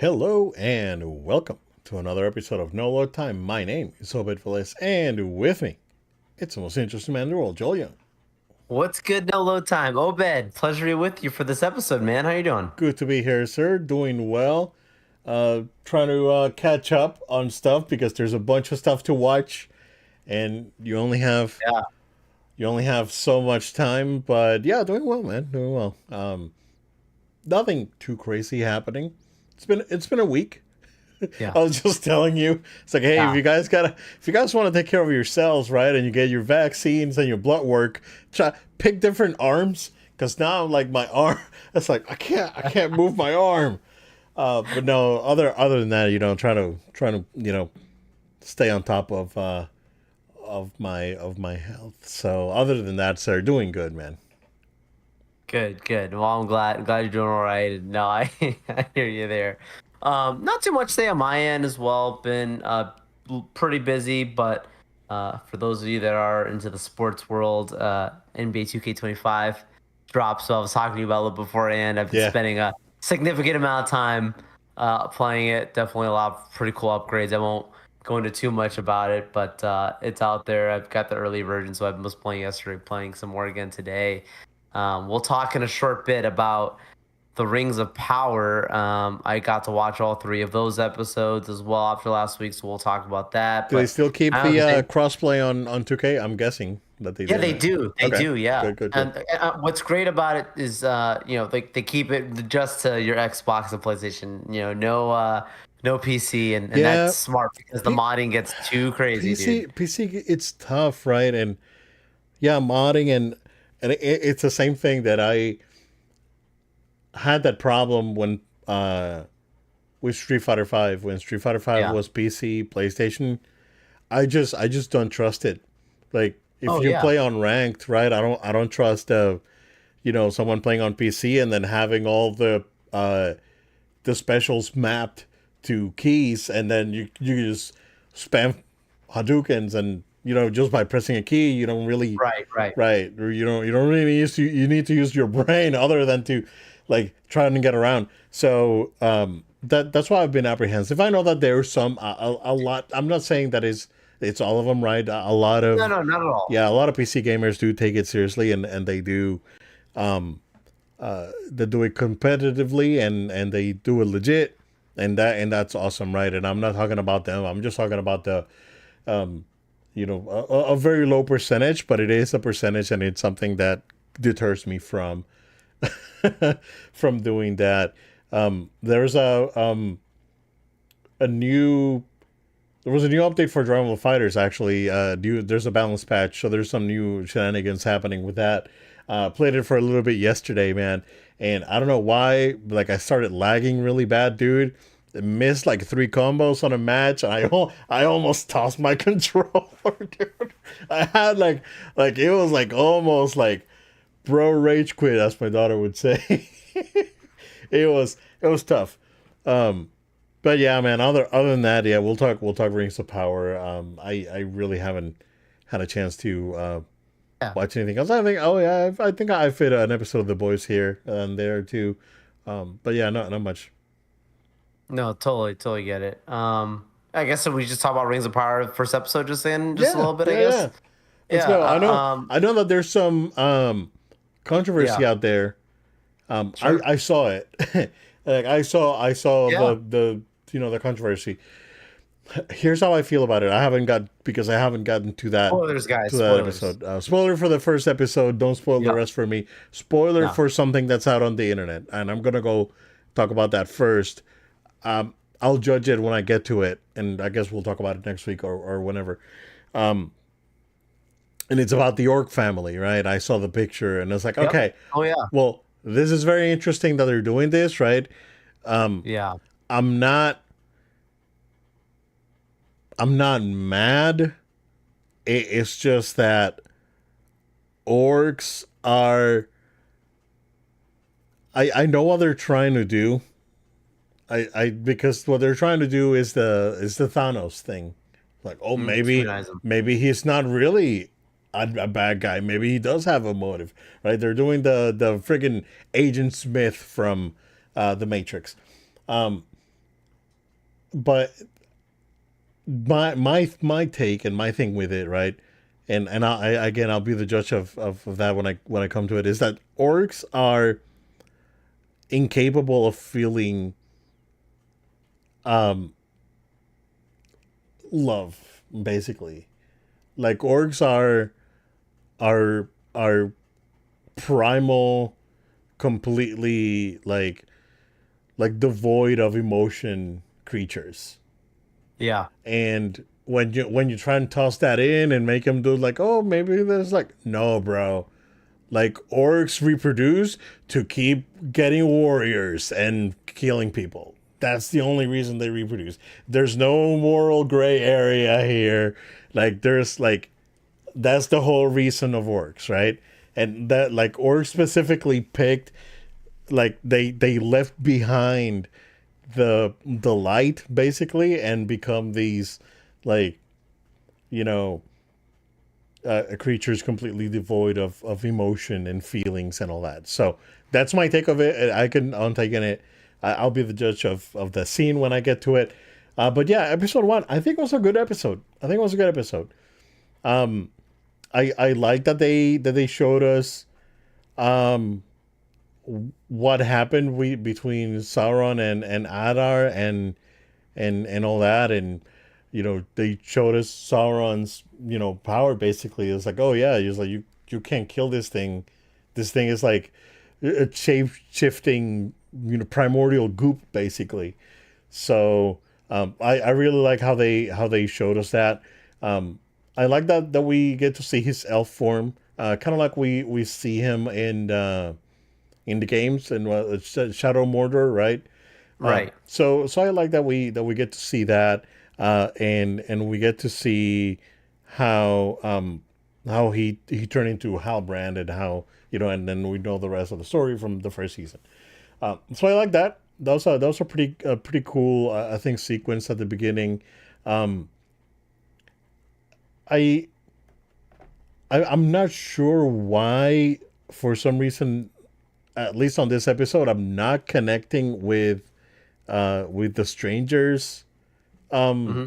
Hello and welcome to another episode of No Load Time. My name is Obed Velez, and with me, it's the most interesting man in the world, Joel Young. What's good? No load time. Obed, pleasure to be with you for this episode, man. How you doing? Good to be here, sir. Doing well. Trying to catch up on stuff because there's a bunch of stuff to watch, and Yeah. you only have so much time. But yeah, doing well, man. Doing well. Nothing too crazy happening. It's been a week. Yeah. I was just telling you, it's like, hey, Yeah. if you guys want to take care of yourselves, right, and you get your vaccines and your blood work, try pick different arms, because now like my arm, it's like I can't move my arm. But no, other than that, trying to stay on top of my health. So other than that, sir, doing good, man. Good, good. Well, I'm glad you're doing all right. And no, I I hear you there. Not too much to say on my end as well. Been pretty busy, but for those of you that are into the sports world, NBA 2K25 dropped. So I was talking to you about it beforehand. I've been Yeah, spending a significant amount of time playing it. Definitely a lot of pretty cool upgrades. I won't go into too much about it, but it's out there. I've got the early version, so I was playing yesterday, playing some more again today. We'll talk in a short bit about the Rings of Power. I got to watch all three of those episodes as well after last week, so we'll talk about that. do they But still keep I don't the know, crossplay on 2K? I'm guessing that they yeah, do, they right? do. They Okay, do. Yeah. good, good, good. And what's great about it is, they keep it just to your Xbox and PlayStation. No PC, and Yeah, that's smart because the P- modding gets too crazy, dude. PC, it's tough, right? And yeah, modding and it's the same thing that I had that problem when with Street Fighter Five when Street Fighter Five Yeah. was PC, PlayStation. I just don't trust it. Like if Oh you yeah. play on ranked, right? I don't trust someone playing on PC and then having all the specials mapped to keys, and then you just spam Hadoukens, and just by pressing a key, you don't really, Right. Right. right, or you don't really you need to use your brain other than to like trying to get around. So that's why I've been apprehensive. I know that there's a lot. I'm not saying that it's all of them, right? A lot No, of, no, not at all. yeah, a lot of PC gamers do take it seriously, and they do it competitively, and they do it legit, and that's awesome, right? And I'm not talking about them. I'm just talking about the a very low percentage, but it is a percentage, and it's something that deters me from doing that. There's a new there was a new update for Dragon Ball Fighters, actually. There's a balance patch, so there's some new shenanigans happening with that. Played it for a little bit yesterday, man, and I don't know why, but, like, I started lagging really bad, dude. I missed like three combos on a match, and I almost tossed my controller, dude. I had like it was like almost like bro rage quit, as my daughter would say. It was tough. But yeah, man. Other than that, yeah, we'll talk Rings of Power. I really haven't had a chance to Yeah. watch anything else. I think, oh yeah, I think I fit an episode of The Boys here and there too. But yeah, not much. No, totally, totally get it. I guess if we just talk about Rings of Power first episode just in just a Yeah, little bit, I yeah, guess. yeah. Let's Yeah. go. I know that there's some controversy Yeah. out there. Sure. I saw it. Like I saw Yeah. the controversy. Here's how I feel about it. I haven't gotten to that Spoilers, guys. to that Spoilers. episode. Spoiler for the first episode. Don't spoil the Yeah. rest for me. Spoiler Yeah. for something that's out on the internet, and I'm gonna go talk about that first. I'll judge it when I get to it, and I guess we'll talk about it next week or whenever. And it's about the Orc family, right? I saw the picture, and it's like, Yep. okay, Oh yeah. well, this is very interesting that they're doing this, right? Yeah. I'm not I'm not mad. It's just that orcs are. I know what they're trying to do. I because what they're trying to do is the Thanos thing. Like, oh, maybe Humanize them. maybe he's not really a bad guy. Maybe he does have a motive, right? They're doing the friggin' Agent Smith from the Matrix. but my take and my thing with it, right? And again, I'll be the judge of that when I come to it. Is that orcs are incapable of feeling um love, basically. Like orcs are primal, completely like devoid of emotion creatures. Yeah. And when you try and toss that in and make them do like, oh, maybe there's like, no, bro. Like orcs reproduce to keep getting warriors and killing people. That's the only reason they reproduce. There's no moral gray area here. Like there's like that's the whole reason of orcs, right? And that like orcs specifically picked like they left behind the light basically and become these like you know creatures completely devoid of emotion and feelings and all that. So that's my take of it. I'm taking it. I'll be the judge of the scene when I get to it. But yeah, episode one, I think was a good episode. I think it was a good episode. I like that they showed us um, what happened between Sauron and Adar and all that, and they showed us Sauron's power. Basically, it's like, oh yeah, he's like, you can't kill this thing. This thing is like a shape shifting primordial goop basically. So I really like how they showed us that. I like that we get to see his elf form, kind of like we see him in the games and Shadow Mordor, right? Right. So I like that we get to see that, and we get to see how he turned into Halbrand and how and then we know the rest of the story from the first season. So I like that. That was a pretty cool I think sequence at the beginning. Um, I, I'm not sure why for some reason at least on this episode I'm not connecting with the strangers um Mm-hmm.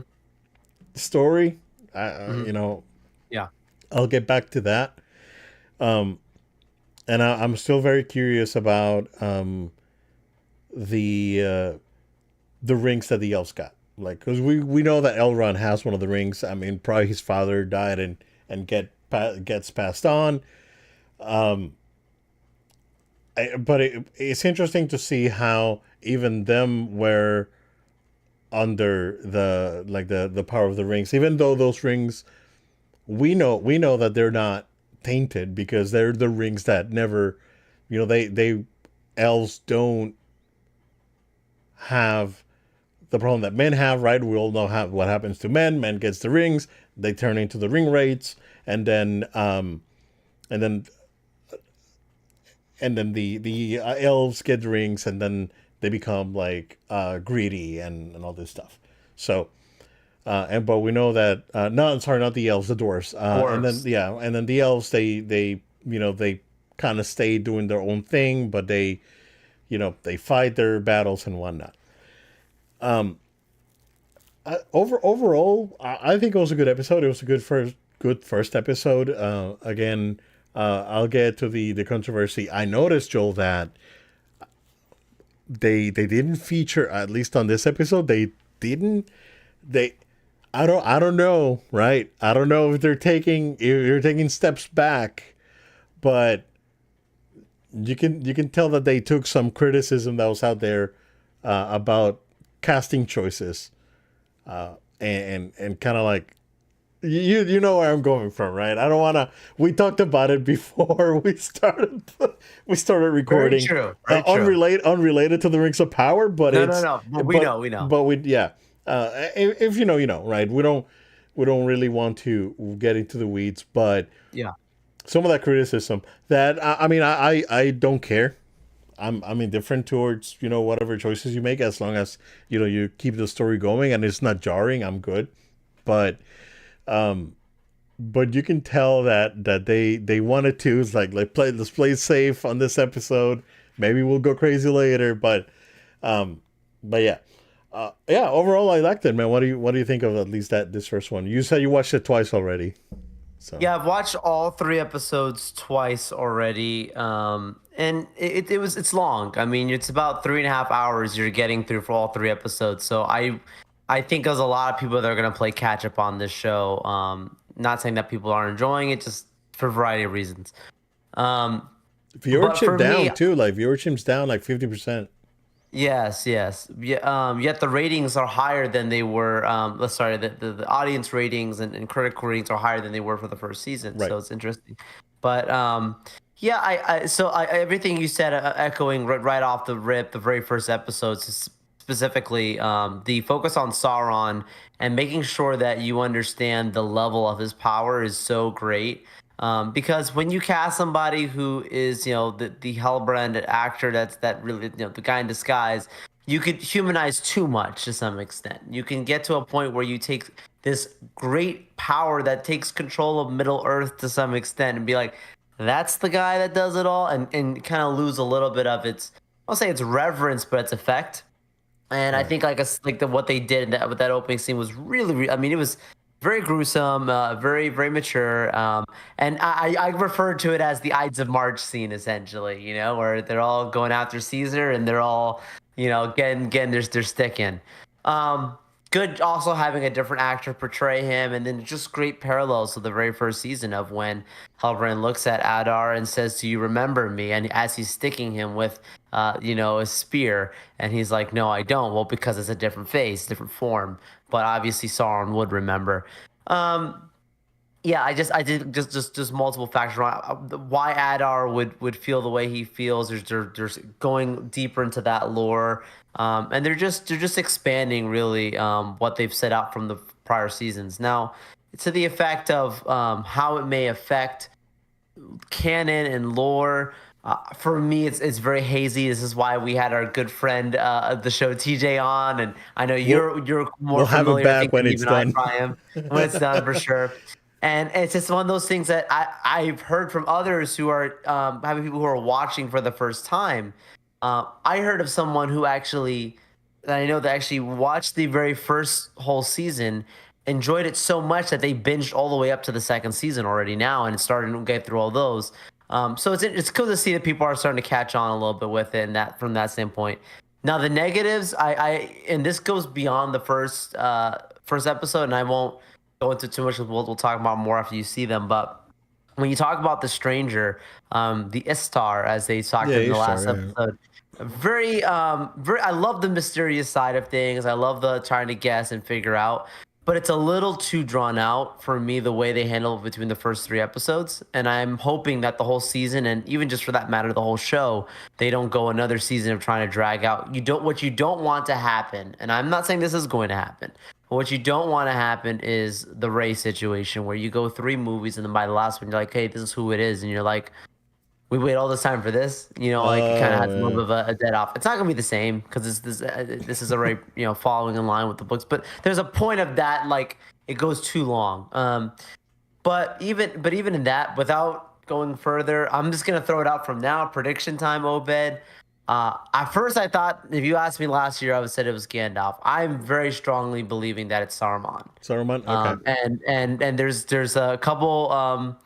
story. Mm-hmm. Yeah. I'll get back to that. Um, and I'm still very curious about the the rings that the elves got. Like, because we know that Elrond has one of the rings. I mean, probably his father died and gets passed on. Um, but it's interesting to see how even them were under the power of the rings, even though those rings we know that they're not tainted because they're the rings that never, they elves don't have the problem that men have, right? We all know what happens to men. Men gets the rings, they turn into the ring wraiths, and then and then the elves get the rings, and then they become like greedy and all this stuff. So but we know that no, sorry, not the elves, the dwarves, and then Dwarves. yeah, and then the elves they kind of stay doing their own thing, but they fight their battles and whatnot. Overall, I think it was a good episode. It was a good first episode. Again, I'll get to the controversy. I noticed, Joel, that they didn't feature, at least on this episode. They didn't they I don't know, right? I don't know if they're taking steps back, but you can tell that they took some criticism that was out there about casting choices, and kind of like you know where I'm going from, right? I don't want to. We talked about it before we started Very recording. true. Very true. Unrelated to the Rings of Power, but No, no, it's no. But we but know. We know. but we yeah. If you know, you know, right? We don't really want to get into the weeds, but Yeah. some of that criticism that I mean I don't care. I'm indifferent towards whatever choices you make, as long as you keep the story going and it's not jarring. I'm good, but um but you can tell that they wanted to. It's like let's play it safe on this episode. Maybe we'll go crazy later, but yeah. Yeah, overall I liked it, man. What do you think of at least that this first one? You said you watched it twice already, so Yeah, I've watched all three episodes twice already. And it's long. I mean, it's about 3.5 hours you're getting through for all three episodes. So I think there's a lot of people that are gonna play catch up on this show. Not saying that people aren't enjoying it, just for a variety of reasons. Um, but viewership for me, down too. Like viewership's down like 50%. yes, yes. Yeah, yet the ratings are higher than they were. Sorry, the audience ratings and critical ratings are higher than they were for the first season. Right. So it's interesting. But yeah, everything you said, echoing right off the rip, the very first episodes, specifically the focus on Sauron and making sure that you understand the level of his power is so great. Because when you cast somebody who is, the Hellbrand actor, that really, the guy in disguise, you could humanize too much to some extent. You can get to a point where you take this great power that takes control of Middle Earth to some extent and be like, that's the guy that does it all, and kind of lose a little bit of its, I'll say its reverence, but its effect. And I Right. think what they did with that opening scene was really, I mean, it was very gruesome, very very mature, and I refer to it as the Ides of March scene, essentially, where they're all going after Caesar and they're all, getting their stick in. Um, Good also having a different actor portray him, and then just great parallels to the very first season of when Halbrand looks at Adar and says, "Do you remember me?" And as he's sticking him with, a spear, and he's like, "No, I don't." Well, because it's a different face, different form, but obviously Sauron would remember. Um, yeah, I did just multiple factors around why Adar would feel the way he feels. There's going deeper into that lore, and they're just expanding really what they've set out from the prior seasons. Now, to the effect of how it may affect canon and lore. For me, it's very hazy. This is why we had our good friend of the show TJ on, and I know We'll you're more we'll have it familiar, I back think, when than it's even I done. probably am when it's done for sure. And it's just one of those things that I've heard from others who are having people who are watching for the first time. I heard of someone who actually that I know that actually watched the very first whole season, enjoyed it so much that they binged all the way up to the second season already now and started to get through all those. So it's cool to see that people are starting to catch on a little bit with it, and that from that standpoint. Now the negatives, I and this goes beyond the first episode, and I won't go into too much. We'll talk about more after you see them, but when you talk about the stranger, the Istar, as they talked Yeah, in the Ishtar. last Yeah. episode, very. I love the mysterious side of things. I love the trying to guess and figure out, but it's a little too drawn out for me the way they handle it between the first three episodes. And I'm hoping that the whole season, and even just for that matter, the whole show, they don't go another season of trying to drag out. What you don't want to happen, and I'm not saying this is going to happen. But what you don't want to happen is the Ray situation where you go three movies and then by the last one you're like, hey, this is who it is, and you're like, we wait all this time for this. Like it kind of Oh has a little man. bit of a dead off. It's not gonna be the same because this is already following in line with the books. But there's a point of that, like it goes too long. But even in that, without going further, I'm just gonna throw it out from now. Prediction time, Obed. At first, I thought if you asked me last year, I would said it was Gandalf. I'm very strongly believing that it's Saruman. Saruman. Okay. And there's a couple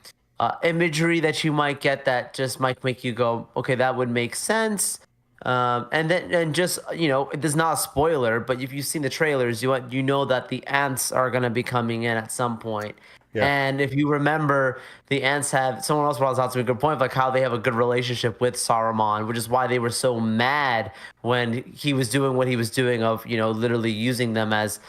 imagery that you might get that just might make you go, okay, that would make sense. And just it is not a spoiler, but if you've seen the trailers, you know that the ants are gonna be coming in at some point. Yeah. And if you remember, the ants have someone else brought out to a good point, like how they have a good relationship with Saruman, which is why they were so mad when he was doing what he was doing of literally using them as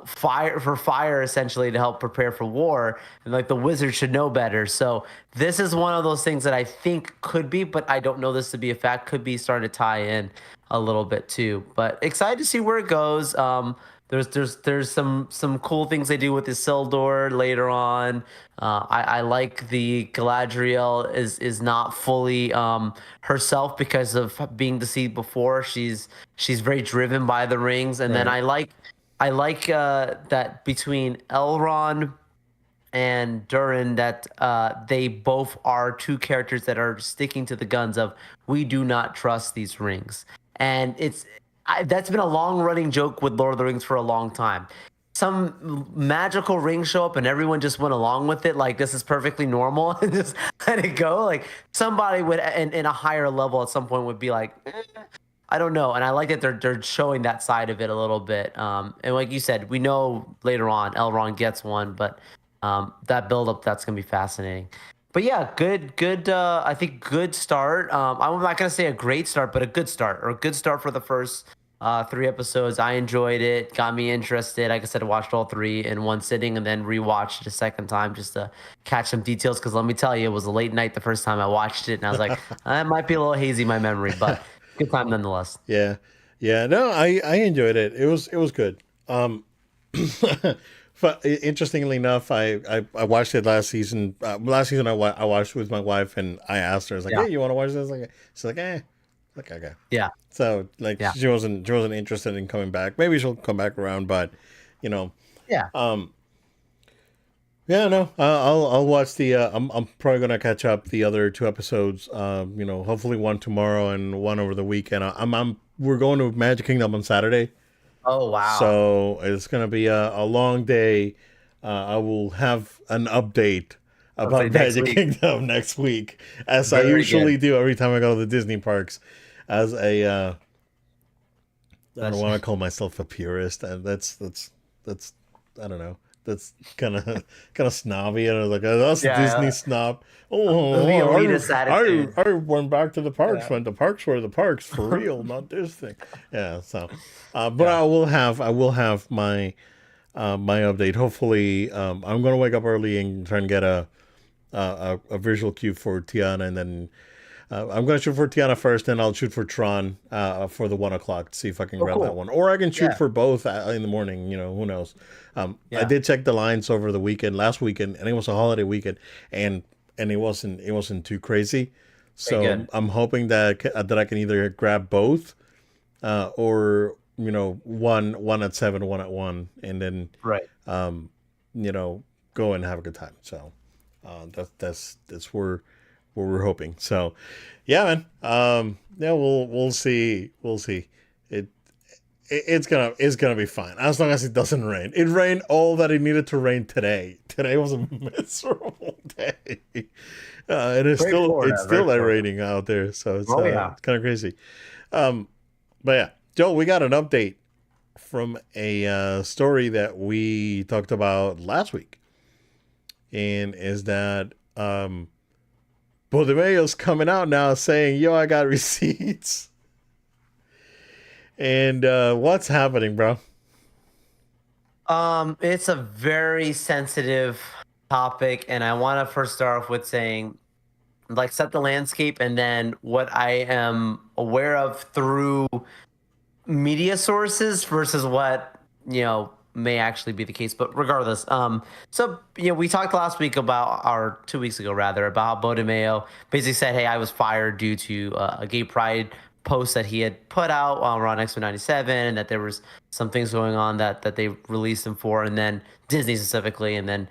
fire essentially to help prepare for war, and like the wizard should know better. So this is one of those things that I think could be, but I don't know this to be a fact, could be starting to tie in a little bit too. But excited to see where it goes. There's some cool things they do with the Sildor later on. I like the Galadriel is not fully herself because of being deceived before. She's very driven by the rings, and then Right. I like that between Elrond and Durin that they both are two characters that are sticking to the guns of we do not trust these rings, and That's been a long running joke with Lord of the Rings for a long time. Some magical ring show up and everyone just went along with it, like this is perfectly normal, and just let it go. Like somebody would, in a higher level, at some point would be like, I don't know. And I like that they're showing that side of it a little bit. And like you said, we know later on Elrond gets one, but that build up, that's gonna be fascinating. But yeah, good. I think good start. I'm not gonna say a great start, but a good start, or a good start for the first three episodes. I enjoyed it, got me interested. Like I said, I watched all three in one sitting, and then rewatched it a second time just to catch some details. Because let me tell you, it was a late night the first time I watched it, and I was like, it might be a little hazy my memory, but good time nonetheless. Yeah, yeah. No, I enjoyed it. It was good. But interestingly enough, I watched it last season. Last season I watched with my wife, and I asked her, I was like, Yeah, "Hey, you want to watch this?" Like, she's like, "Eh." Like, okay. yeah, So like yeah, she wasn't interested in coming back. Maybe she'll come back around, but you know, yeah. um, yeah, no, I'll watch the. I'm probably gonna catch up the other two episodes. Hopefully one tomorrow and one over the weekend. We're going to Magic Kingdom on Saturday, Oh wow. so it's gonna be a long day. I will have an update I'll say about next Magic week. Kingdom next week, as I Very good. usually do every time I go to the Disney parks. As a I don't That's want to call myself a purist, and that's I don't know. That's kind of snobby, and I was like, that's yeah. Disney snob. The Oh, elitist attitude. I went back to the parks Yeah. when the parks were the parks for real, not this thing. Yeah, so, but Yeah. I will have my update. Hopefully, I'm gonna wake up early and try and get a visual cue for Tiana, and then I'm going to shoot for Tiana first, then I'll shoot for Tron for the 1 o'clock to see if I can Oh, grab that cool. one. Or I can shoot Yeah. for both in the morning. Who knows? I Yeah. did check the lines over the weekend, last weekend, and it was a holiday weekend, and it wasn't too crazy. Very So I'm, good. I'm hoping that I can either grab both, or one at 7, one at 1, and then Right. um, you know go and have a good time. So that's where we're hoping. So, yeah, man. Yeah, we'll see. We'll see. It, it's gonna be fine as long as it doesn't rain. It rained all that it needed to rain today. Today was a miserable day, and it's Very still Florida. it's Very still like Florida. raining out there. So it's Oh yeah. it's kind of crazy. Um, but yeah, Joe, we got an update from a story that we talked about last week, and is that Bodemeo's coming out now saying, "Yo, I got receipts." And what's happening, bro? It's a very sensitive topic, and I want to first start off with saying, like, set the landscape, and then what I am aware of through media sources versus what may actually be the case. But regardless, so we talked last week about, or 2 weeks ago rather, about how Bodemeo basically said, hey, I was fired due to a gay pride post that he had put out around Expo 97, and that there was some things going on that they released him for, and then Disney specifically, and then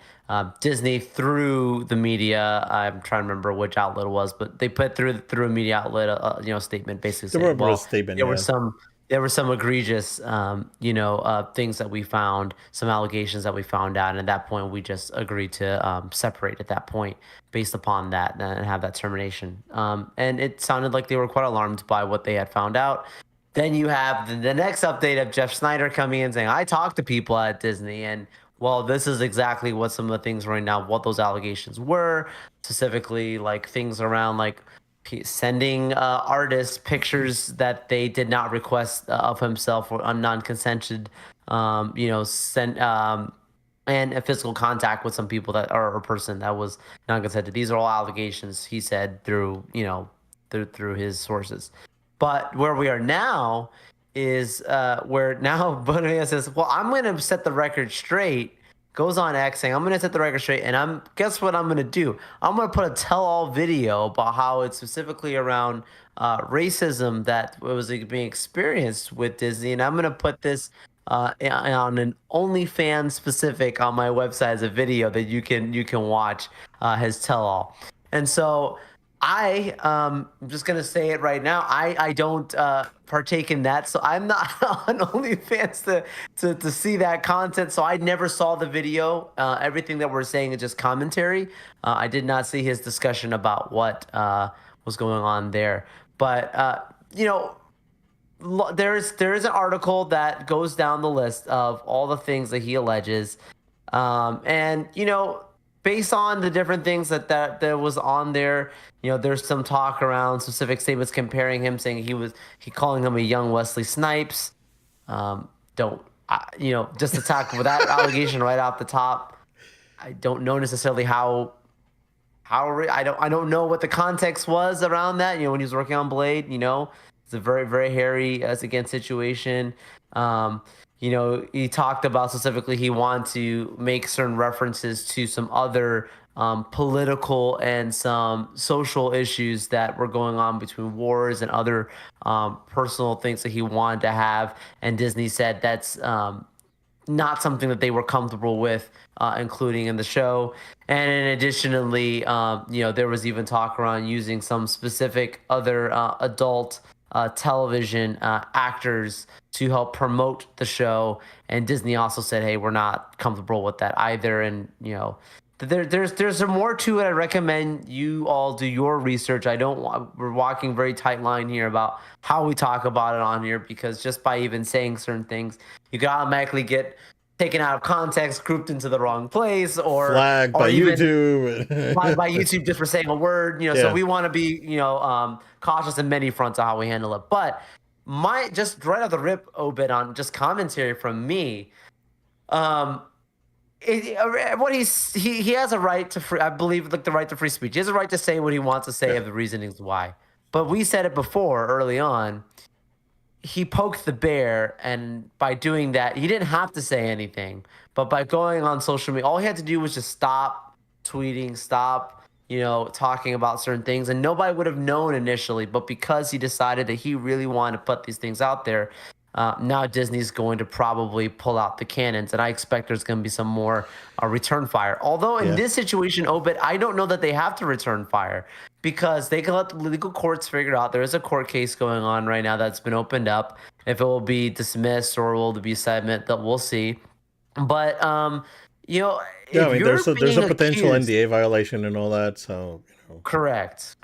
Disney through the media, I'm trying to remember which outlet it was, but they put through a media outlet a statement basically The saying, rubber well, statement, there were yeah. some there were some egregious, things that we found, some allegations that we found out. And at that point, we just agreed to separate at that point based upon that and have that termination. And it sounded like they were quite alarmed by what they had found out. Then you have the next update of Jeff Snyder coming in saying, I talked to people at Disney, and well, this is exactly what some of the things right now, what those allegations were, specifically like things around like sending artists pictures that they did not request of himself, or non-consented, sent, and a physical contact with some people that, or a person that was non-consented. These are all allegations he said through through his sources. But where we are now is where now Bonilla says, well, I'm going to set the record straight. Goes on X saying, I'm going to set the record straight. And guess what I'm going to do? I'm going to put a tell all video about how it's specifically around racism that was being experienced with Disney. And I'm going to put this on an OnlyFans specific on my website as a video that you can watch his tell all. And so I'm just gonna say it right now. I don't partake in that, so I'm not on OnlyFans to see that content. So I never saw the video. Everything that we're saying is just commentary. I did not see his discussion about what was going on there. But you know, there is an article that goes down the list of all the things that he alleges, and based on the different things that was on there, there's some talk around specific statements comparing him, saying he calling him a young Wesley Snipes. Don't just to talk with that allegation right off the top. I don't know necessarily I don't know what the context was around that. When he was working on Blade, it's a very very hairy as against situation. Um, he talked about specifically he wanted to make certain references to some other political and some social issues that were going on between wars and other personal things that he wanted to have. And Disney said that's not something that they were comfortable with including in the show. And in additionally, there was even talk around using some specific other adult television actors to help promote the show. And Disney also said, "Hey, we're not comfortable with that either." And there's some more to it. I recommend you all do your research. I don't want We're walking very tight line here about how we talk about it on here, because just by even saying certain things, you can automatically get taken out of context, grouped into the wrong place, Flagged or by even YouTube. by YouTube just for saying a word. So Yeah. we want to be cautious in many fronts of how we handle it. But my just right off the rip, Obit, on just commentary from me. Um, what he has a right to free, I believe, like the right to free speech. He has a right to say what he wants to say Yeah. of the reasonings why. But we said it before early on. He poked the bear, and by doing that, he didn't have to say anything. But by going on social media, all he had to do was just stop tweeting, stop, talking about certain things, and nobody would have known initially. But because he decided that he really wanted to put these things out there, now Disney's going to probably pull out the cannons, and I expect there's going to be some more return fire. Although in Yeah. this situation, Obit, I don't know that they have to return fire, because they can let the legal courts figure it out. There is a court case going on right now that's been opened up. If it will be dismissed or will it be settlement, that we'll see. But you know, Yeah, I if mean, you're there's a being potential accused, NDA violation and all that. So correct,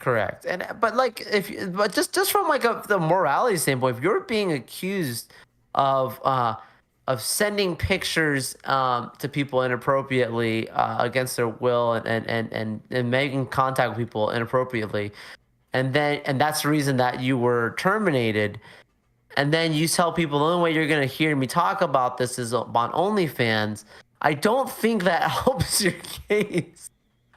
and but like but just from like the morality standpoint, if you're being accused of sending pictures to people inappropriately against their will, and making contact with people inappropriately, and that's the reason that you were terminated. And then you tell people the only way you're going to hear me talk about this is on OnlyFans. I don't think that helps your case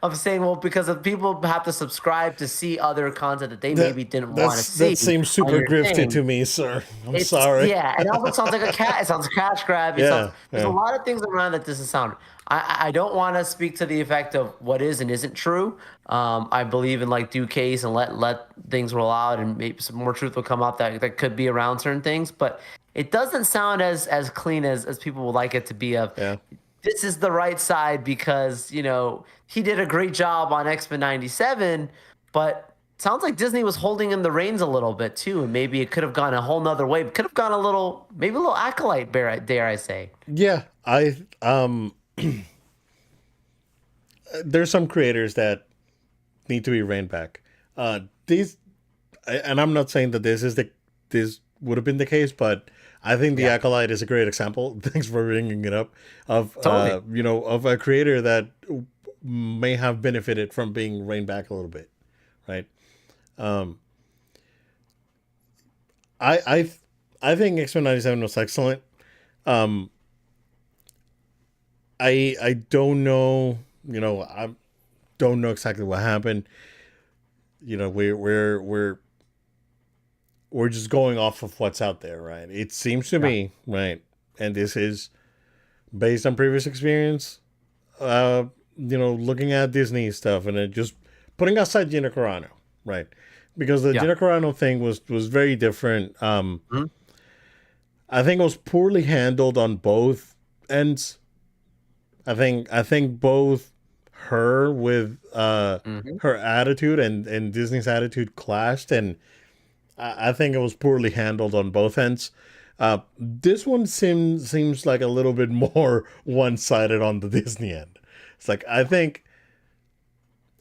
of saying, well, because if people have to subscribe to see other content that they maybe didn't want to that see seems on super your grifty thing. to me, sir. I'm It's sorry. Yeah, it also sounds like a cat. It sounds cash grab. It sounds Yeah, There's a yeah, lot of things around that doesn't sound. I don't want to speak to the effect of what is and isn't true. I believe in like due case and let things roll out, and maybe some more truth will come out that could be around certain things. But it doesn't sound as clean as people would like it to be. Of yeah. this is the right side because he did a great job on X-Men '97, but sounds like Disney was holding in the reins a little bit too, and maybe it could have gone a whole nother way. It could have gone maybe a little acolyte, dare I say? Yeah, I there's some creators that need to be reined back. These, and I'm not saying that this would have been the case, but I think the Yeah, Acolyte is a great example. Thanks for bringing it up of totally. of a creator that may have benefited from being reined back a little bit, right? Um, I I I think X Men '97 was excellent. Um, I don't know, I don't know exactly what happened. We're just going off of what's out there, right? It seems to Yeah, me, right, and this is based on previous experience. Uh, looking at Disney stuff and then just putting aside Gina Carano, right? Because the yeah. Gina Carano thing was very different. Mhm. I think it was poorly handled on both ends. I think both her with Hmm. her attitude and Disney's attitude clashed, and I think it was poorly handled on both ends. This one seems like a little bit more one sided on the Disney end. It's like I think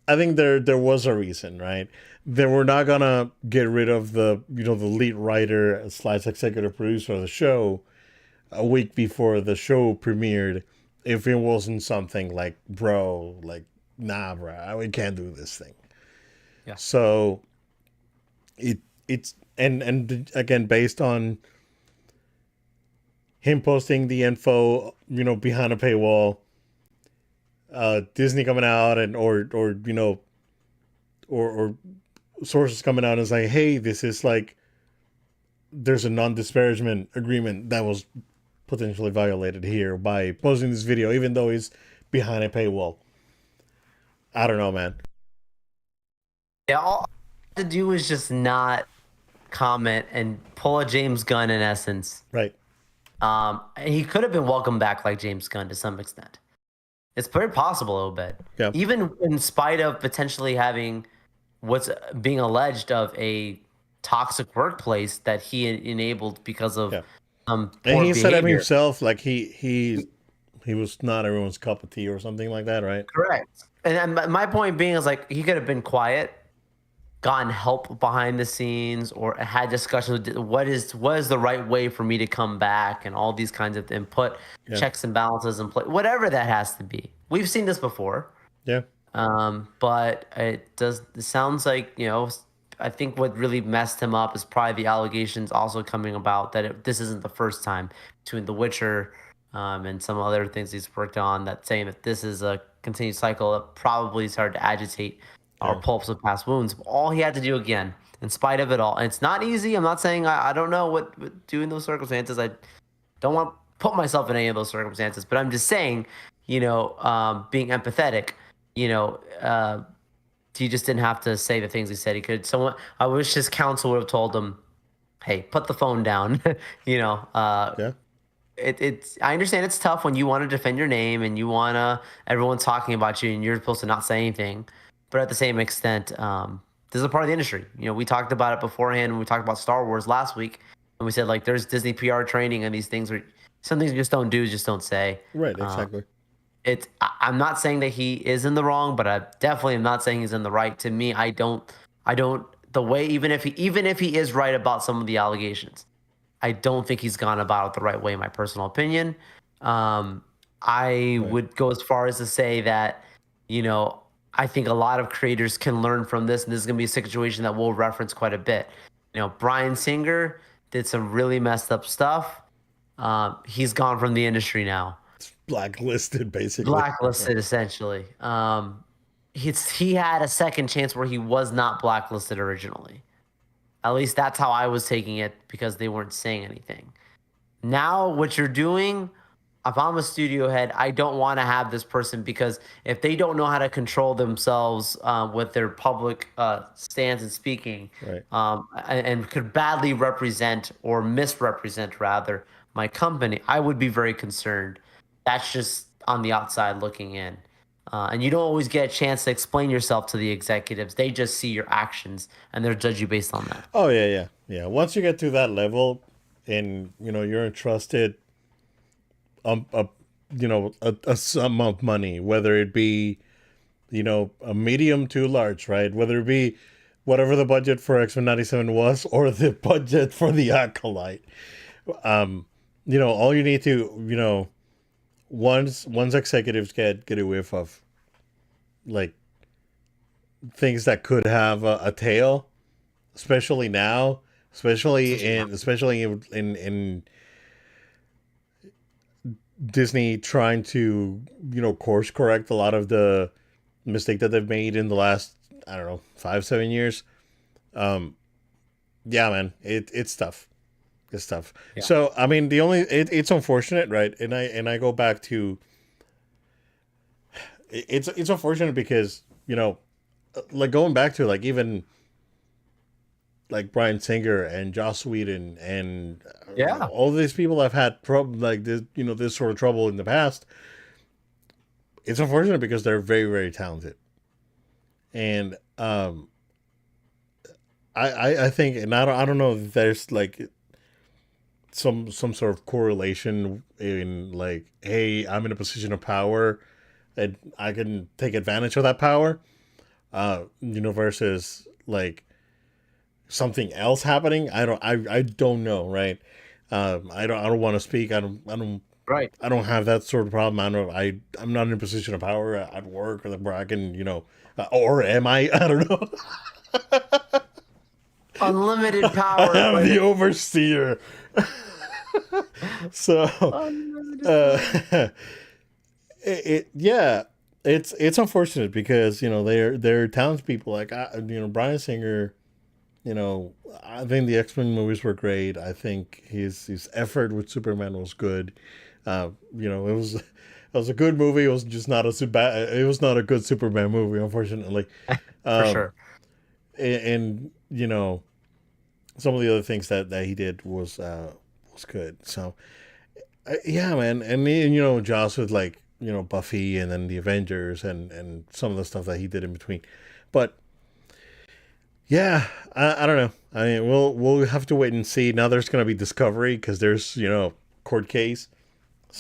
there was a reason, right? They were not gonna get rid of the lead writer slash executive producer of the show a week before the show premiered if it wasn't something like, bro, like, nah, bro, we can't do this thing. Yeah. So it's and again, based on him posting the info, behind a paywall, Disney coming out and or or sources coming out and saying, hey, this is like there's a non-disparagement agreement that was potentially violated here by posting this video, even though he's behind a paywall. I don't know, man. Yeah, all I had to do is just not comment and pull a James Gunn in essence. Right. He could have been welcomed back like James Gunn to some extent. It's very possible a little bit. Yeah. Even in spite of potentially having what's being alleged of a toxic workplace that he enabled because of Yeah. And poor he said it behavior. himself, like he was not everyone's cup of tea or something like that, right? Correct. And my point being is like he could have been quiet, gotten help behind the scenes, or had discussions with what is the right way for me to come back, and all these kinds of input, Yeah. checks and balances and play, whatever that has to be. We've seen this before. Yeah. But it sounds like, I think what really messed him up is probably the allegations also coming about that this isn't the first time between The Witcher, and some other things he's worked on, that saying that this is a continued cycle that probably started to agitate our Yeah. pulps of past wounds. All he had to do again, in spite of it all, and it's not easy. I'm not saying I don't know what do in those circumstances. I don't want to put myself in any of those circumstances, but I'm just saying, being empathetic, he just didn't have to say the things he said he could. Someone, I wish his counsel would have told him, "Hey, put the phone down." you know, uh, Yeah. it's. I understand it's tough when you want to defend your name and you wanna everyone's talking about you and you're supposed to not say anything, but at the same extent, this is a part of the industry. We talked about it beforehand when we talked about Star Wars last week, and we said like there's Disney PR training and these things where some things you just don't do, just don't say. Right. Um, Exactly. I'm not saying that he is in the wrong, but I definitely am not saying he's in the right. To me, I don't the way, even if he is right about some of the allegations, I don't think he's gone about it the right way, in my personal opinion. Um, I Right. would go as far as to say that, you know, I think a lot of creators can learn from this, and this is going to be a situation that we'll reference quite a bit. Brian Singer did some really messed up stuff. He's gone from the industry now, Blacklisted, basically. Yeah. blacklisted essentially. He had a second chance where he was not blacklisted originally. At least that's how I was taking it because they weren't saying anything. Now, what you're doing, if I'm a studio head, I don't want to have this person, because if they don't know how to control themselves with their public stance and speaking, Right. and could badly represent or misrepresent rather my company, I would be very concerned. That's just on the outside looking in. And you don't always get a chance to explain yourself to the executives. They just see your actions and they'll judge you based on that. Oh yeah, yeah, yeah. Once you get to that level, and you're entrusted a a sum of money, whether it be a medium to large, right? Whether it be whatever the budget for X Men '97 was, or the budget for the Acolyte. All you need to once executives get a whiff of like things that could have a tail, especially now, especially in Disney trying to course correct a lot of the mistake that they've made in the last, I don't know, 5-7 years. Um, yeah, man, it's tough. It's tough. Yeah. So I mean, it's unfortunate, right? And I go back to it's unfortunate because like going back to like even like Brian Singer and Joss Whedon and all these people have had like this this sort of trouble in the past. it's unfortunate because they're very very talented, and I think, and I don't know if there's like some sort of correlation in like, hey, I'm in a position of power and I can take advantage of that power, versus like something else happening. I don't know, right? I don't want to speak. Right. I don't have that sort of problem. I'm not in a position of power at work where I can, or am I? I don't know. Unlimited I power, am but the overseer. So, unlimited uh, power. yeah, it's unfortunate because they're townspeople. Like Brian Singer. I think the X-Men movies were great. I think his effort with Superman was good. It was a good movie. It was just not it was not a good Superman movie, unfortunately. For Um, sure. and some of the other things that he did was good. So yeah, man, and Joss with like Buffy and then the Avengers and some of the stuff that he did in between, but yeah, I don't know. I mean, we'll have to wait and see. Now there's gonna be Discovery because there's court case,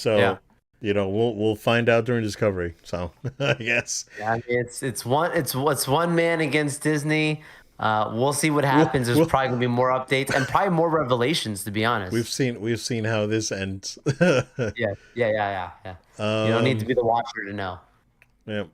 Yeah. so we'll find out during Discovery. So I guess Yeah, I mean, it's one man against Disney. We'll see what we'll, happens. There's we'll probably gonna be more updates and probably more revelations, to be we've honest. seen how this ends. Yeah, yeah. You don't need to um, be the watcher to know. yeah.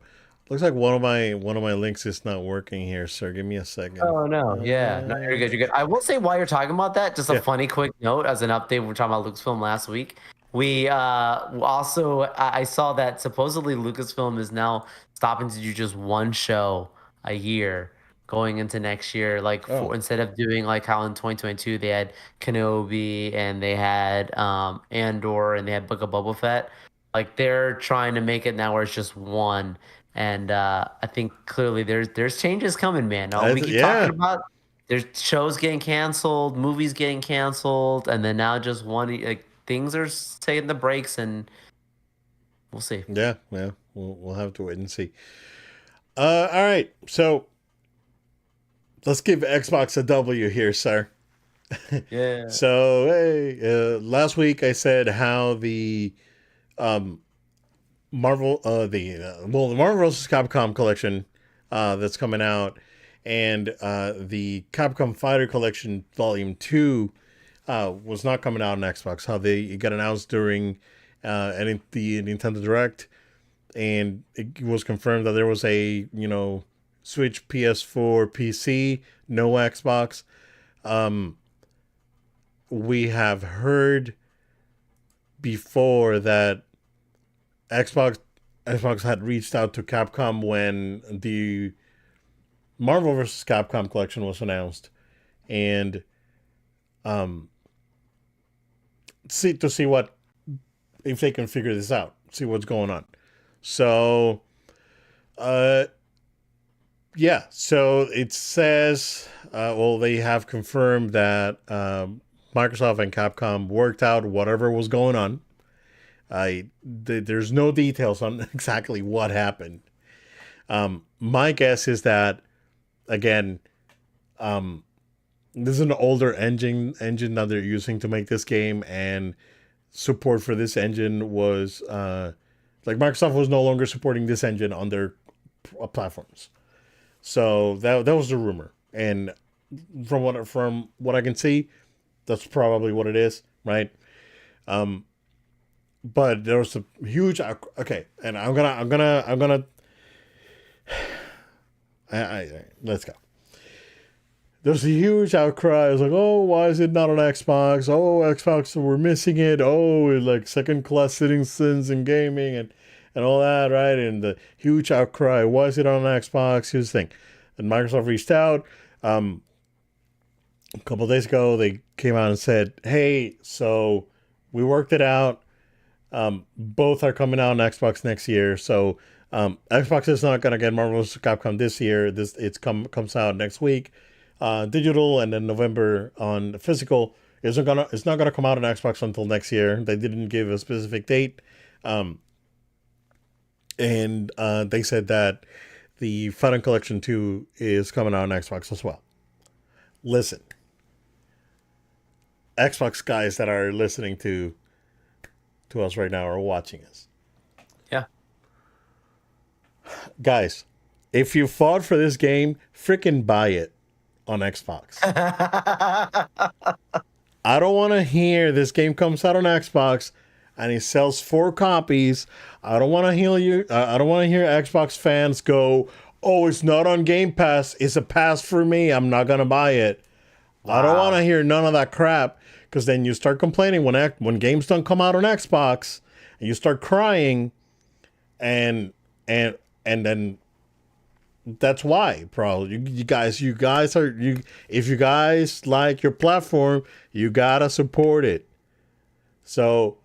Looks like one of my links is not working here, sir. Give me a second. Oh no, yeah, no, you're good. You're good. I will say while you're talking about that, just a Yeah. funny quick note as an update. We were talking about Lucasfilm last week. We also I saw that supposedly Lucasfilm is now stopping to do just one show a year going into next year. Like Oh, for instead of doing like how in 2022 they had Kenobi and they had Andor and they had Book of Boba Fett. Like they're trying to make it now where it's just one. And I think clearly there's changes coming, man. We keep talking Yeah. about there's shows getting canceled, movies getting canceled, and then now just one like things are taking the breaks, and we'll see. Yeah. Yeah. We'll have to wait and see. All right. So let's give Xbox a W here, sir. Yeah. So hey, last week I said how the um, the Marvel vs. Capcom collection that's coming out, and the Capcom Fighter Collection Volume 2 was not coming out on Xbox. How they it got announced during the Nintendo Direct, and it was confirmed that there was a Switch, PS4, PC, no Xbox. Um, we have heard before that Xbox Xbox had reached out to Capcom when the Marvel vs. Capcom collection was announced, and um, see what if they can figure this out, see what's going on. So, uh, yeah. So it says, well, they have confirmed that Microsoft and Capcom worked out whatever was going on. There's no details on exactly what happened. My guess is that again, um, this is an older engine that they're using to make this game, and support for this engine was like Microsoft was no longer supporting this engine on their platforms. So that was the rumor, and from what I can see, that's probably what it is, right? Um, but there was a huge okay, and let's go. There's a huge outcry. It's like, oh, why is it not on Xbox? Oh, Xbox, we're missing it. Oh, like second class citizens in gaming and all that, right? And the huge outcry. Why is it on Xbox? Here's the thing. And Microsoft reached out. A couple of days ago, they came out and said, hey, so we worked it out. Both are coming out on Xbox next year. So Xbox is not going to get Marvel vs. Capcom this year. Comes out next week. Digital, and then November on physical. It's not gonna come out on Xbox until next year. They didn't give a specific date. Um, and they said that the Final Collection 2 is coming out on Xbox as well. Listen, Xbox guys that are listening to us right now or watching us, Yeah. guys, if you fought for this game, freaking buy it on Xbox. I don't want to hear this game comes out on Xbox and it sells 4 copies. I don't want to hear you. I don't want to hear Xbox fans go, "Oh, it's not on Game Pass. It's a pass for me. I'm not gonna buy it." I don't want to Wow. hear none of that crap because then you start complaining when games don't come out on Xbox and you start crying, and and and then that's why, bro. You guys are you. If you guys like your platform, you gotta support it. So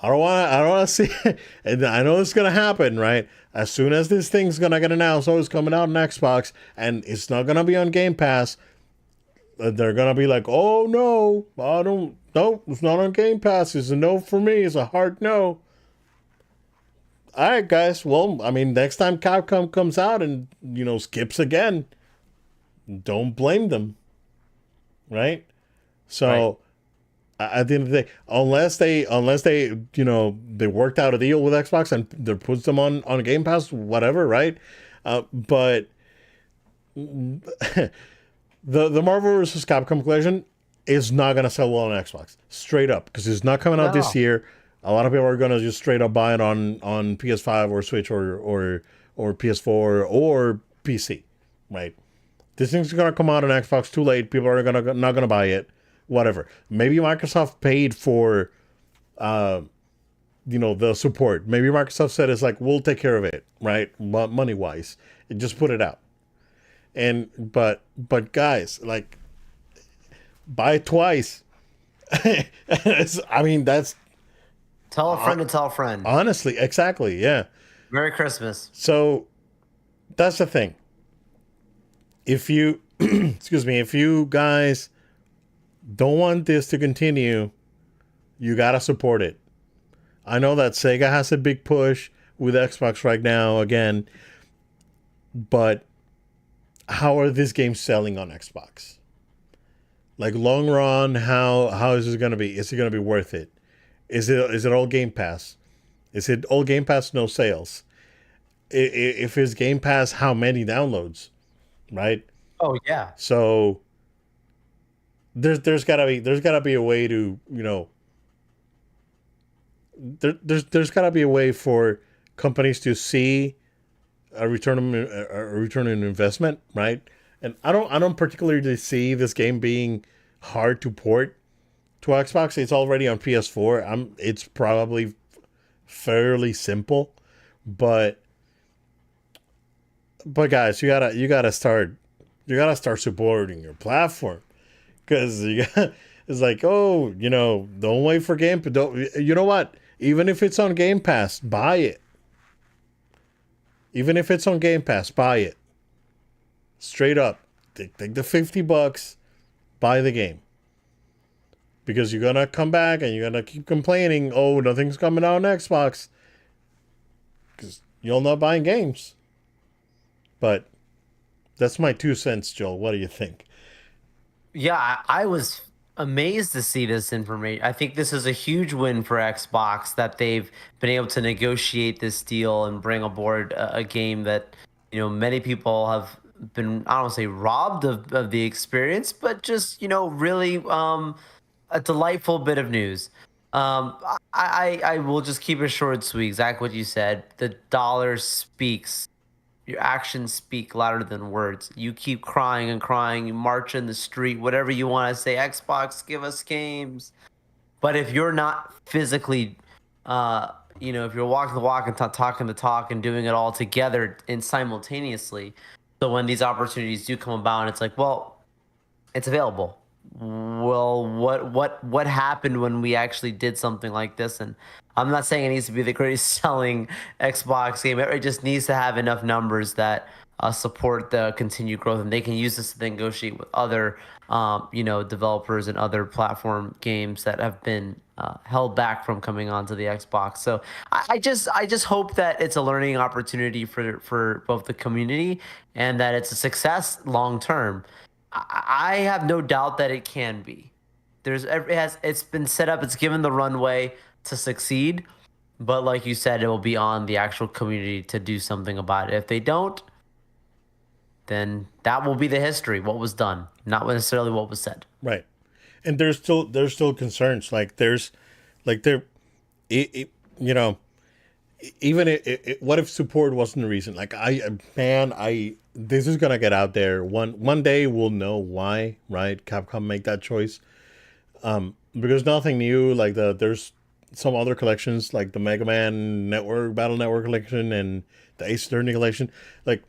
I don't want to see it. And I know it's gonna happen, right? As soon as this thing's gonna get announced, oh, it's coming out on Xbox, and it's not gonna be on Game Pass. They're gonna be like, oh no, I don't. No, it's not on Game Pass. It's a no for me. It's a hard no. All right, guys. Well, I mean, next time Capcom comes out and skips again, don't blame them, right? Right. So at the end of the day, unless they they worked out a deal with Xbox and they puts them on Game Pass, whatever, right? But the Marvel vs. Capcom collection is not gonna sell well on Xbox, straight up, because it's not coming out this No. year. A lot of people are gonna just straight up buy it on PS5 or Switch or PS4 or PC, right? This thing's gonna come out on Xbox too late. People are gonna not gonna buy it. Whatever. Maybe Microsoft paid for the support. Maybe Microsoft said it's like we'll take care of it, right? Money wise, and just put it out. And but guys, like buy it twice. I mean that's Tell a friend to tell a friend. honestly exactly, yeah. Merry Christmas. So that's the thing. If you excuse me, if you guys don't want this to continue, you gotta support it. I know that Sega has a big push with Xbox right now again, but how are these games selling on Xbox? Like long run, how is this gonna be? Is it gonna be worth it? Is it all Game Pass? Is it all Game Pass, no sales? If it's Game Pass, how many downloads? Right? Oh yeah. So there's gotta be a way to there's gotta be a way for companies to see a return on investment, right? And I don't particularly see this game being hard to port to Xbox. It's already on PS4. It's probably fairly simple, but guys, you gotta start supporting your platform because it's like, oh, don't wait for Game. Don't you know what? Even if it's on Game Pass, buy it. Even if it's on Game Pass, buy it straight up. Take the $50, buy the game, because you're gonna come back and you're gonna keep complaining. Oh, nothing's coming out on Xbox because you're not buying games. But that's my 2 cents, Joel. What do you think? Yeah, I was amazed to see this information. I think this is a huge win for Xbox that they've been able to negotiate this deal and bring aboard a game that, many people have been, I don't wanna say robbed of the experience, but just, really a delightful bit of news. I will just keep it short and sweet. Exactly what you said. The dollar speaks. Your actions speak louder than words. You keep crying and crying. You march in the street, whatever you want to say. Xbox, give us games. But if you're not physically, uh, if you're walking the walk and talking the talk and doing it all together and simultaneously, so when these opportunities do come about, it's like, well, it's available. Well, what happened when we actually did something like this? And I'm not saying it needs to be the greatest selling Xbox game. It just needs to have enough numbers that support the continued growth, and they can use this to negotiate with other developers and other platform games that have been held back from coming onto the Xbox. So I just hope that it's a learning opportunity for both the community and that it's a success long term. I have no doubt that it can be. It's been set up. It's given the runway to succeed, but like you said, it will be on the actual community to do something about it. If they don't, then that will be the history. What was done, not necessarily what was said. Right. And there's still concerns. Like there's like there it you know even what if support wasn't the reason? Like I this is gonna get out there. One day we'll know why, right? Capcom make that choice. Because nothing new. Like there's some other collections like the Mega Man Network Battle Network collection and the Ace Attorney collection. Like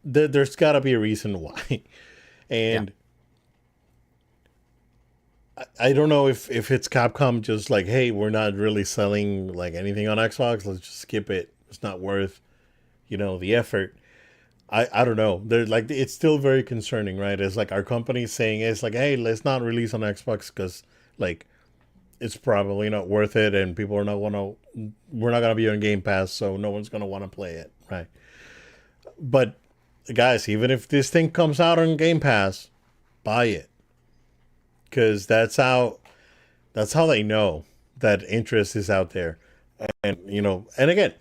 there's got to be a reason why. Yeah. And I don't know if it's Capcom just like, hey, we're not really selling like anything on Xbox. Let's just skip it. It's not worth, the effort. I don't know. They're like it's still very concerning, right? It's like our company saying it's like, hey, let's not release on Xbox because like it's probably not worth it, and people are not gonna. We're not gonna be on Game Pass, so no one's gonna want to play it, right? But guys, even if this thing comes out on Game Pass, buy it because that's how they know that interest is out there. And and again,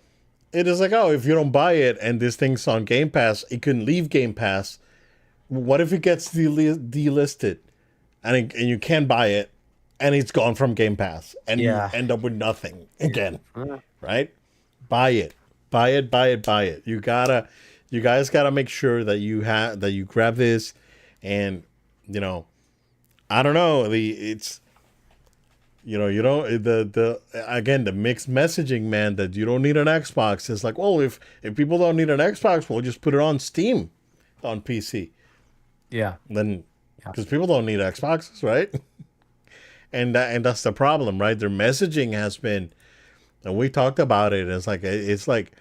it is like, oh, if you don't buy it and this thing's on Game Pass, it can leave Game Pass. What if it gets delisted and you can buy it and it's gone from Game Pass and you Yeah. end up with nothing again, right? Buy it, buy it, buy it, buy it. You guys gotta make sure that you grab this, and you know, I don't know, you don't the again the mixed messaging, man, that you don't need an Xbox. It's like, well, if people don't need an Xbox, we'll just put it on Steam on PC. Yeah. Then Yeah. because people don't need Xboxes, right? And that's the problem, right? Their messaging has been, and we talked about it. It's like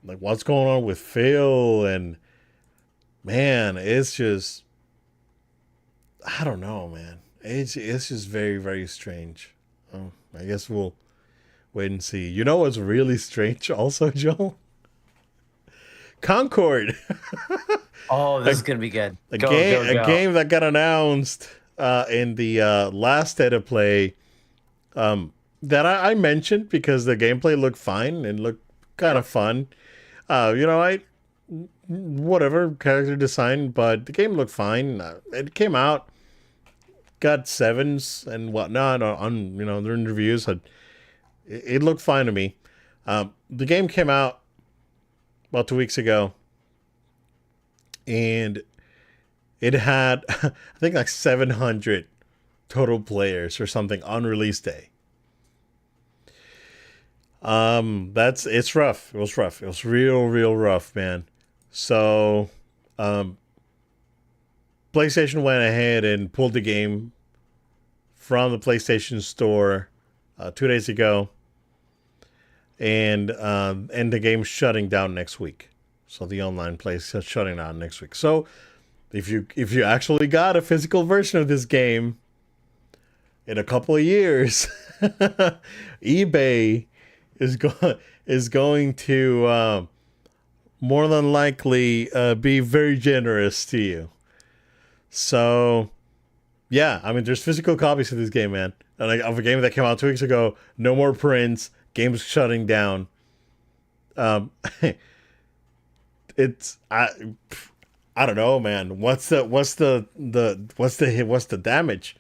what's going on with Phil, and man, it's just I don't know, man. It's just very very strange. I guess we'll wait and see. You know what's really strange, also, Joel? Concord, Oh, a, this is gonna be good. a Go, game, go, a go. game that got announced in the last state of play. That I mentioned because the gameplay looked fine and looked kind of fun. I whatever character design, but the game looked fine. It came out, got sevens and whatnot on their reviews. It looked fine to me. The game came out about 2 weeks ago, and it had I think like 700 total players or something on release day. That's it's rough. It was rough. It was real rough, man. So, um, PlayStation went ahead and pulled the game from the PlayStation Store 2 days ago, and the game's shutting down next week. So the online place is shutting down next week. So if you actually got a physical version of this game in a couple of years, eBay is going to more than likely be very generous to you. So yeah, I mean, there's physical copies of this game, man. And like, of a game that came out 2 weeks ago. No more prints. Game's shutting down. Um, it's I don't know, man. What's the damage?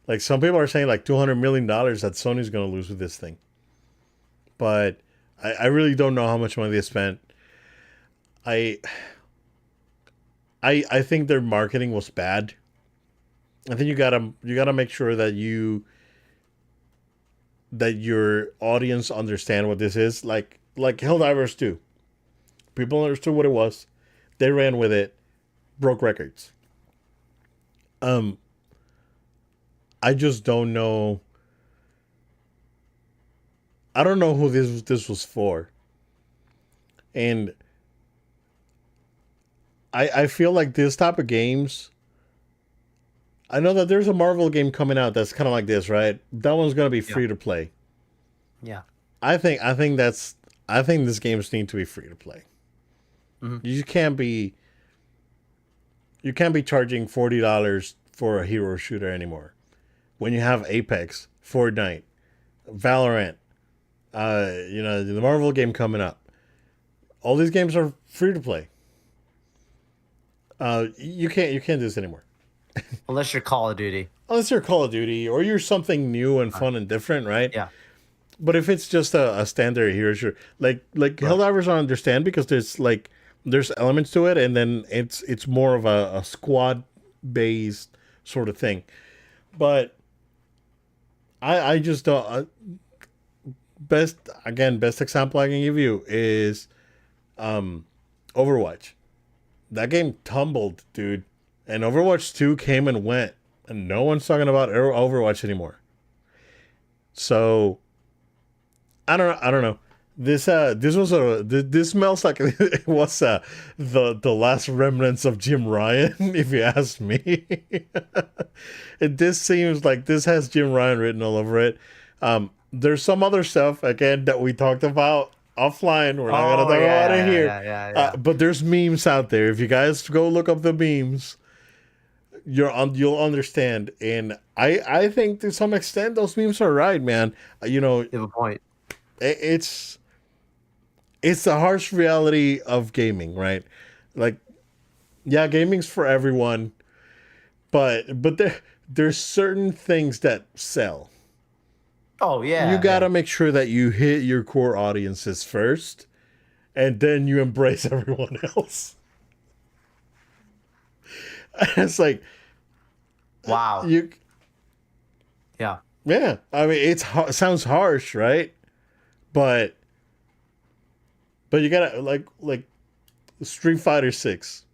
Like some people are saying, like $200 million that Sony's gonna lose with this thing. But I really don't know how much money they spent. I I think their marketing was bad. I think you gotta make sure that your audience understand what this is. Like Helldivers 2. People understood what it was. They ran with it, broke records. Um, I just don't know. I don't know who this was for, and I feel like this type of games I know that there's a Marvel game coming out that's kind of like this, right? That one's gonna be Yeah. free to play. Yeah. I think this games need to be free to play. Hmm. You can't be charging $40 for a hero shooter anymore. When you have Apex, Fortnite, Valorant, the Marvel game coming up, all these games are free to play. You can't do this anymore Unless you're Call of Duty. unless you're Call of Duty or you're something new and Right. fun and different, right? Yeah. But if it's just a standard hero shooter, like Right. Helldivers, I understand because there's elements to it, and then it's more of a squad based sort of thing. But I just don't. Best example I can give you is Overwatch. That game tumbled, dude, and Overwatch 2 came and went, and no one's talking about Overwatch anymore. So I don't know. This smells like it was the last remnants of Jim Ryan, if you ask me. This seems like this has Jim Ryan written all over it. There's some other stuff again that we talked about offline. We're not gonna Oh talk about it yeah, here. yeah, yeah, yeah. But there's memes out there. If you guys go look up the memes, you'll understand. And I think to some extent those memes are right, man. You have a point. It's the harsh reality of gaming, right? Like, yeah, gaming's for everyone, but there's certain things that sell. Oh You yeah, gotta yeah. make sure that you hit your core audiences first, and then you embrace everyone else. It's like Wow. you, Yeah. yeah. I mean, sounds harsh, right? But you gotta like Street Fighter 6.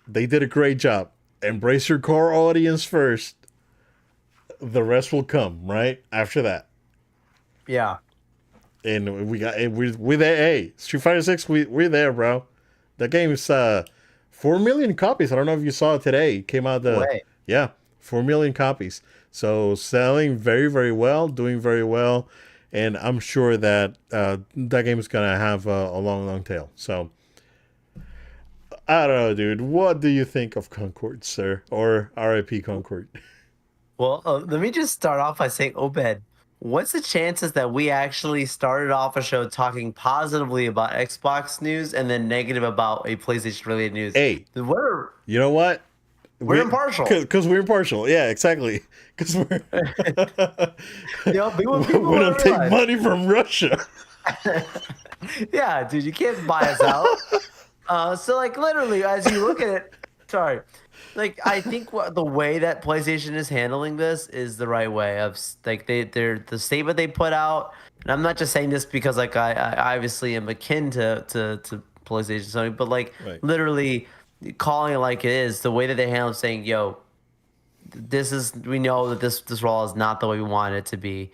They did a great job. Embrace your core audience first. The rest will come right after that. Yeah. And we there. Hey, Street Fighter 6, we're there, bro. The game is 4 million copies. I don't know if you saw it today. It came out No the way. yeah 4 million copies. So selling very very well, doing very well, and I'm sure that that game is gonna have a long long tail. So I don't know, dude. What do you think of Concord, sir, or RIP Concord? Well, let me just start off by saying, Obed, what's the chances that we actually started off a show talking positively about Xbox news and then negative about a PlayStation related news? Hey, We're you know what? we're impartial. Because we're impartial. Yeah, exactly. Because You know, people we don't don't take realize. money from Russia. Yeah, dude, you can't buy us out. So like literally, as you look at it, sorry, like I think the way that PlayStation is handling this is the right way. Like they're the statement they put out, and I'm not just saying this because like I obviously am akin to PlayStation Sony, but like Right. literally calling it like it is, the way that they handle it, saying, "Yo, we know that this role is not the way we want it to be,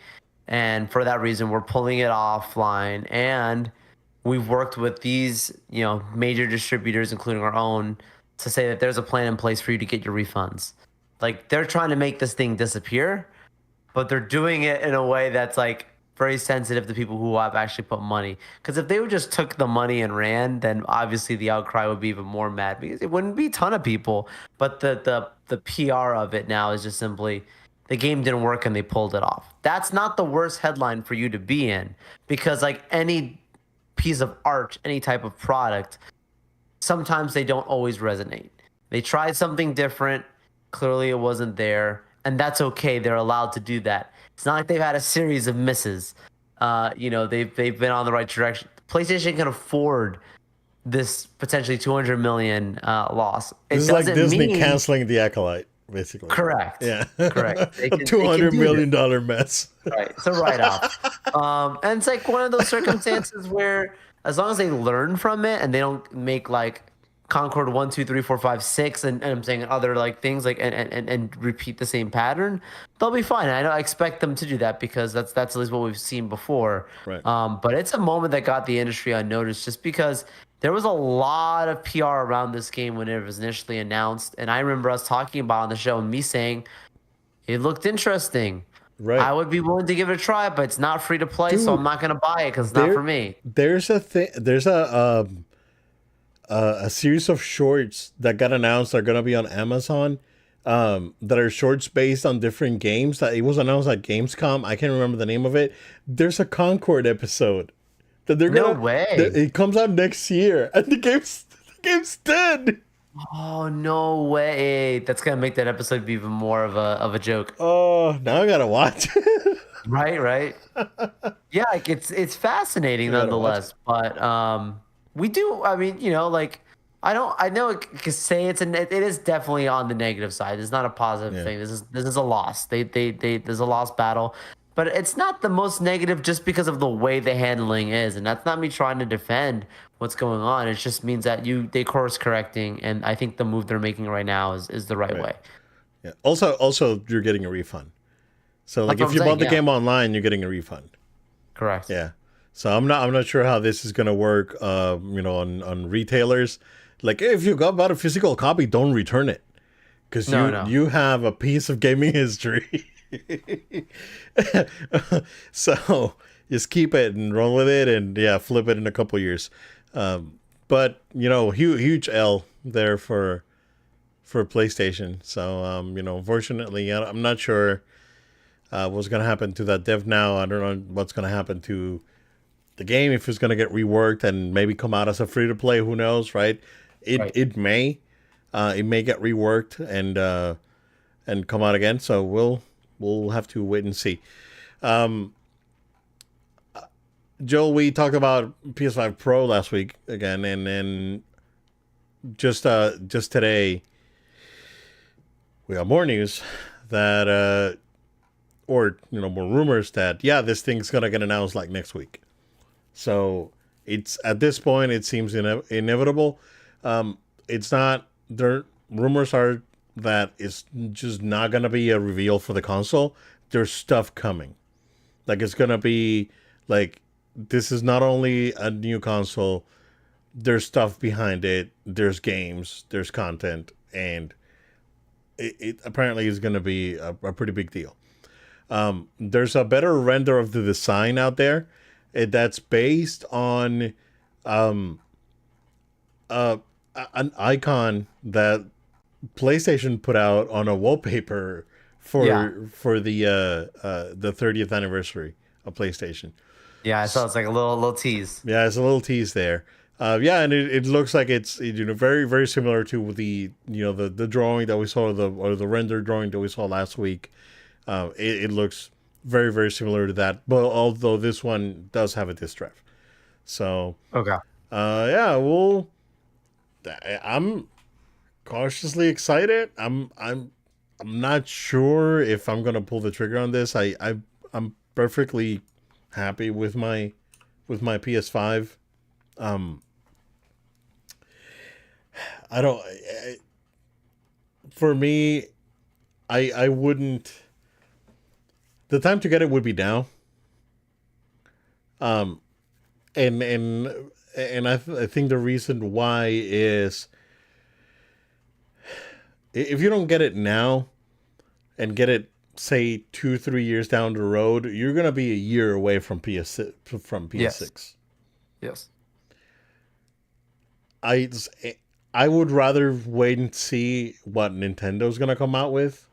and for that reason we're pulling it offline, and we've worked with these major distributors including our own to say that there's a plan in place for you to get your refunds." Like they're trying to make this thing disappear, but they're doing it in a way that's like very sensitive to people who have actually put money. Because if they would just took the money and ran, then obviously the outcry would be even more mad because it wouldn't be a ton of people. But the PR of it now is just simply the game didn't work and they pulled it off. That's not the worst headline for you to be in because like any piece of art, any type of product, sometimes they don't always resonate. They tried something different. Clearly, it wasn't there, and that's okay. They're allowed to do that. It's not like they've had a series of misses. They've been on the right direction. PlayStation can afford this potentially 200 million loss. This It is like doesn't Disney mean canceling the Acolyte, basically. correct. Yeah, Correct. They a can two they can hundred do this. million dollar mess. Right. It's a write off. And it's like one of those circumstances where as long as they learn from it and they don't make like Concord 1, 2, 3, 4, 5, 6 and I'm saying other like things like and repeat the same pattern, they'll be fine. I don't expect them to do that because that's at least what we've seen before. Right. But it's a moment that got the industry on notice just because there was a lot of PR around this game when it was initially announced, and I remember us talking about it on the show and me saying it looked interesting. I Right. would be willing to give it a try, but it's not free to play, so I'm Dude, not gonna buy it because it's not for there me. there's a thing there's a series of shorts that got announced are gonna be on Amazon, that are shorts based on different games. That it was announced at Gamescom. I can't remember the name of it. There's a Concord episode that they're No gonna. way. That it comes out next year, and the game's dead. Oh no way. That's gonna make that episode be even more of a joke. Oh, now I gotta watch it. Right, right. Yeah, like it's fascinating I gotta watch it. nonetheless. But we do. I mean, like I know it could say it is definitely on the negative side. It's not a positive Yeah, thing. This is a loss. They there's a lost battle, but it's not the most negative just because of the way the handling is, and that's not me trying to defend what's going on. It just means that they course correcting, and I think the move they're making right now is the right right. way. Yeah. Also, you're getting a refund. So like, That's what if I'm you bought saying. the Yeah, game online, you're getting a refund. correct. Yeah. So I'm not sure how this is gonna work. On retailers, like if you got bought a physical copy, don't return it because No, you no. you have a piece of gaming history. So just keep it and roll with it, and yeah, flip it in a couple years. But huge L there for PlayStation. So unfortunately, I'm not sure what's gonna happen to that dev now. I don't know what's gonna happen to the game, if it's gonna get reworked and maybe come out as a free to play. Who knows, right? It Right. it may it may get reworked and come out again. So we'll have to wait and see. Um, Joel, we talked about PS5 Pro last week again, and then just today we got more news that or more rumors that yeah, this thing's gonna get announced like next week. So it's at this point it seems inevitable. It's not there. Rumors are that it's just not gonna be a reveal for the console. There's stuff coming. Like it's gonna be like this is not only a new console. There's stuff behind it. There's games. There's content, and it apparently is gonna be a pretty big deal. There's a better render of the design out there that's based on um, uh, an icon that PlayStation put out on a wallpaper Yeah. for the 30th anniversary of PlayStation. Yeah, I saw it's like a little tease. Yeah, it's a little tease there. Yeah, and it looks like it's very very similar to the drawing that we saw, the render drawing that we saw last week. It looks very very similar to that, but although this one does have a disk drive. So Okay. yeah, I'm cautiously excited. I'm not sure if I'm gonna pull the trigger on this. I'm perfectly happy with my PS5. Um, I don't. For me, I wouldn't. The time to get it would be now. Um, and I think the reason why is if you don't get it now and get it say 2-3 years down the road, you're gonna be a year away from Yes. PS6. Yes. I I would rather wait and see what Nintendo's gonna come out with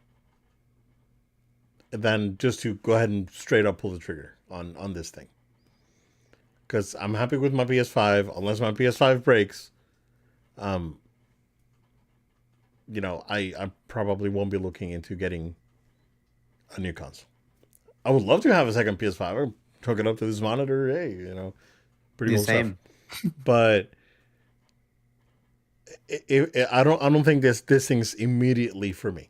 than just to go ahead and straight up pull the trigger on this thing. Because I'm happy with my PS5. Unless my PS5 breaks, um, I probably won't be looking into getting a new console. I would love to have a second PS5. Or hook it up to this monitor. Hey, pretty The cool stuff. same. But I don't think this thing's immediately for me,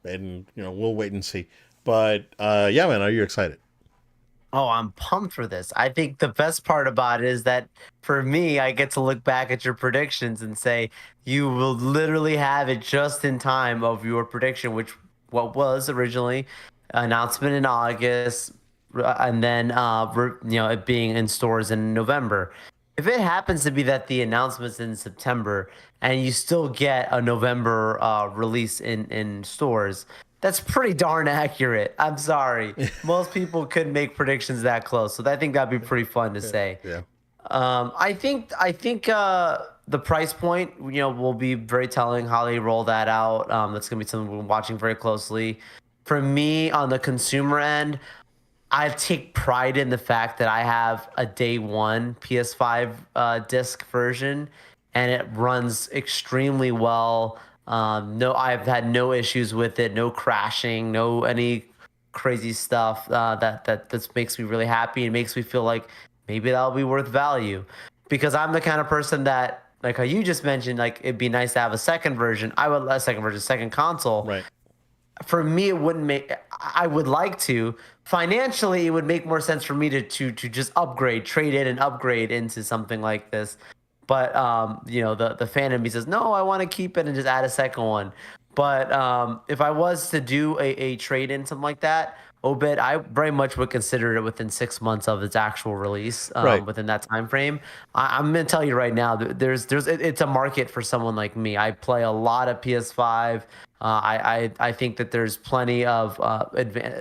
and we'll wait and see. But yeah, man, are you excited? Oh, I'm pumped for this. I think the best part about it is that for me, I get to look back at your predictions and say you will literally have it just in time of your prediction, which what was originally announcement in August, and then it being in stores in November. If it happens to be that the announcement's in September and you still get a November release in stores, that's pretty darn accurate. I'm sorry. Most people couldn't make predictions that close, so I think that'd be pretty fun to Yeah. say. Yeah. I think the price point, will be very telling how they roll that out. That's gonna be something we're watching very closely. For me, on the consumer end, I take pride in the fact that I have a day one PS5 disc version, and it runs extremely well. No, I've had no issues with it, no crashing, no any crazy stuff. That makes me really happy and makes me feel like maybe that'll be worth value, because I'm the kind of person that, like how you just mentioned, like it'd be nice to have a second version. I would a second version, second console. Right. For me, it wouldn't make. I would like to. Financially, it would make more sense for me to just upgrade, trade in and upgrade into something like this. But the fan in me says no, I want to keep it and just add a second one. But if I was to do a trade in something like that, Obed, I very much would consider it within 6 months of its actual release, Right. within that time frame. I'm going to tell you right now, it's a market for someone like me. I play a lot of PS5. I think that there's plenty of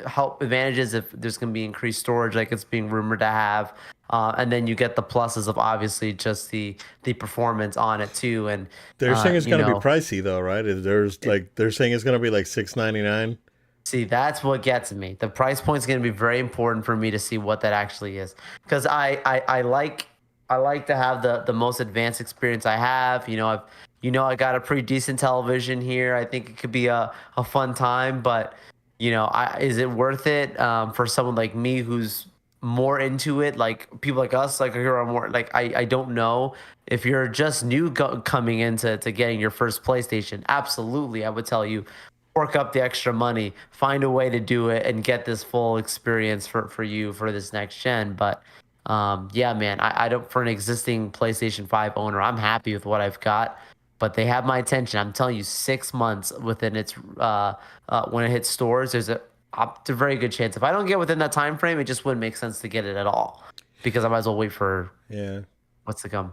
help advantages if there's going to be increased storage, like it's being rumored to have. And then you get the pluses of obviously just the performance on it too. And They're saying it's you gonna be know, pricey though, right? There's like they're saying it's gonna be like 699. See, that's what gets me. The price point is going to be very important for me to see what that actually is, because I like to have the most advanced experience I have. I got a pretty decent television here. I think it could be a fun time, but is it worth it for someone like me who's more into it? Like people like us, like here are more like I don't know if you're just coming into getting your first PlayStation. Absolutely, I would tell you fork up the extra money, find a way to do it, and get this full experience for you for this next gen. But yeah, man, I don't, for an existing PlayStation 5 owner, I'm happy with what I've got. But they have my attention. I'm telling you, 6 months within its when it hits stores, there's a very good chance. If I don't get within that time frame, it just wouldn't make sense to get it at all, because I might as well wait for Yeah. what's to come.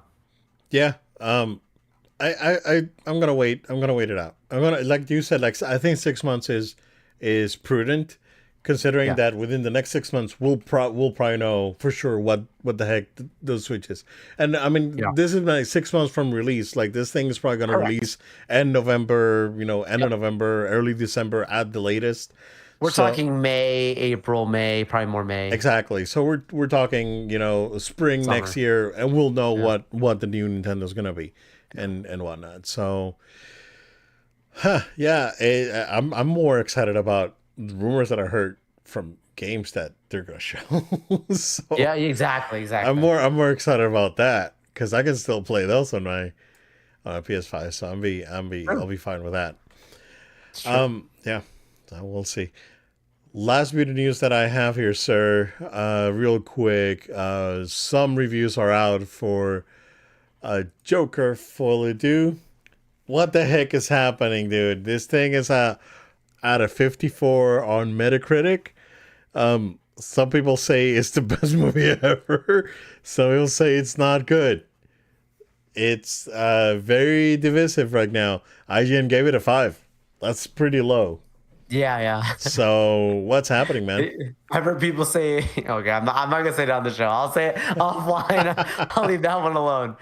Yeah. I'm gonna wait. I'm gonna wait it out. I'm gonna, like you said, like I think 6 months is prudent, considering Yeah, that within the next 6 months we'll probably know for sure what the heck those switches. And I mean, yeah, this is like 6 months from release. Like this thing is probably gonna correct. release end November, end of Yep. November, early December at the latest. We're So talking May, April, May, probably more May, exactly. So we're talking, spring next summer. year, and we'll know Yeah. what the new Nintendo's gonna be, and whatnot. So yeah, I'm more excited about the rumors that I heard from games that they're gonna show. So Yeah, exactly, I'm exactly. more I'm more excited about that because I can still play those on my PS5. So I'll True. be fine with that. It's true. Yeah, so we'll see. Last bit of news that I have here, sir. Real quick. Some reviews are out for Joker Fully Do. What the heck is happening, dude? This thing is out of 54 on Metacritic. Some people say it's the best movie ever. Some people say it's not good. It's very divisive right now. IGN gave it a 5. That's pretty low. Yeah, yeah. So what's happening, man? I've heard people say, okay, I'm not gonna say it on the show. I'll say it offline. I'll leave that one alone.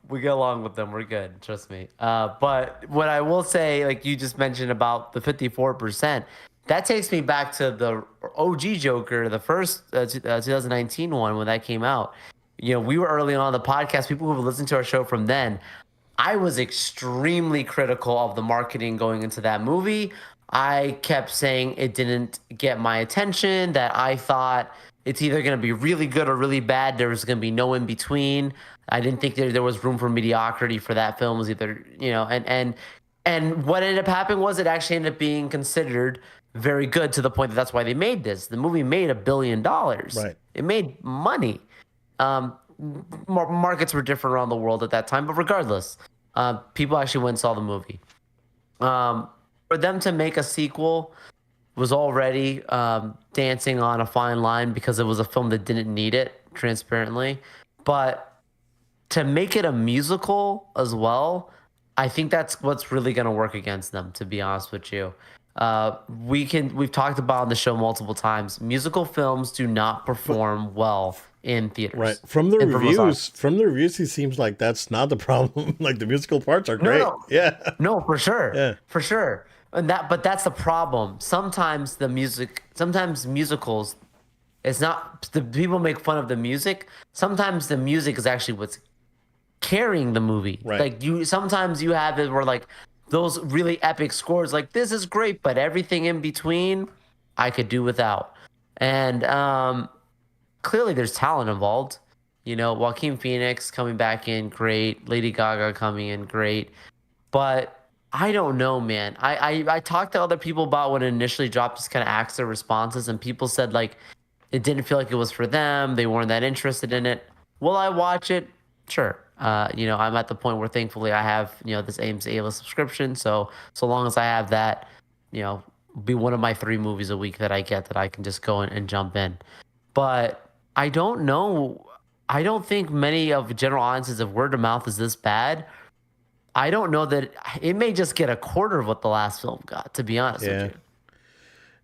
We get along with them. We're good. Trust me. But what I will say, like you just mentioned about the 54%, that takes me back to the OG Joker, the first 2019 one when that came out. We were early on the podcast. People who have listened to our show from then, I was extremely critical of the marketing going into that movie. I kept saying it didn't get my attention, that I thought it's either going to be really good or really bad. There was going to be no in between. I didn't think there was room for mediocrity for that film. It was either, and what ended up happening was it actually ended up being considered very good, to the point that that's why they made this. The movie made $1 billion. Right. It made money. Um, Markets were different around the world at that time, but regardless, people actually went and saw the movie. Um, for them to make a sequel was already dancing on a fine line, because it was a film that didn't need it, transparently. But to make it a musical as well, I think that's what's really going to work against them, to be honest with you. We've talked about on the show multiple times. Musical films do not But perform well in right theaters and for most audiences. from the reviews, it seems like that's not the problem. Like the musical parts are No, great. no, Yeah, no, for sure, yeah, for sure. But that's the problem. Sometimes musicals, it's not the people make fun of the music. Sometimes the music is actually what's carrying the movie. right. Like sometimes you have it where like those really epic scores, like this is great, but everything in between, I could do without. And clearly, there's talent involved. You know, Joaquin Phoenix coming back in, great. Lady Gaga coming in, great. But I don't know, man. I talked to other people about when it initially dropped, just kind of asked their responses, and people said like it didn't feel like it was for them. They weren't that interested in it. Will I watch it? Sure. You know, I'm at the point where thankfully I have, you know, this AMC A-list subscription. So long as I have that, you know, be one of my 3 movies a week that I get that I can just go in and jump in. But I don't know. I don't think many of general audiences, if word of mouth is this bad, I don't know that it may just get a quarter of what the last film got, to be honest with Yeah, you.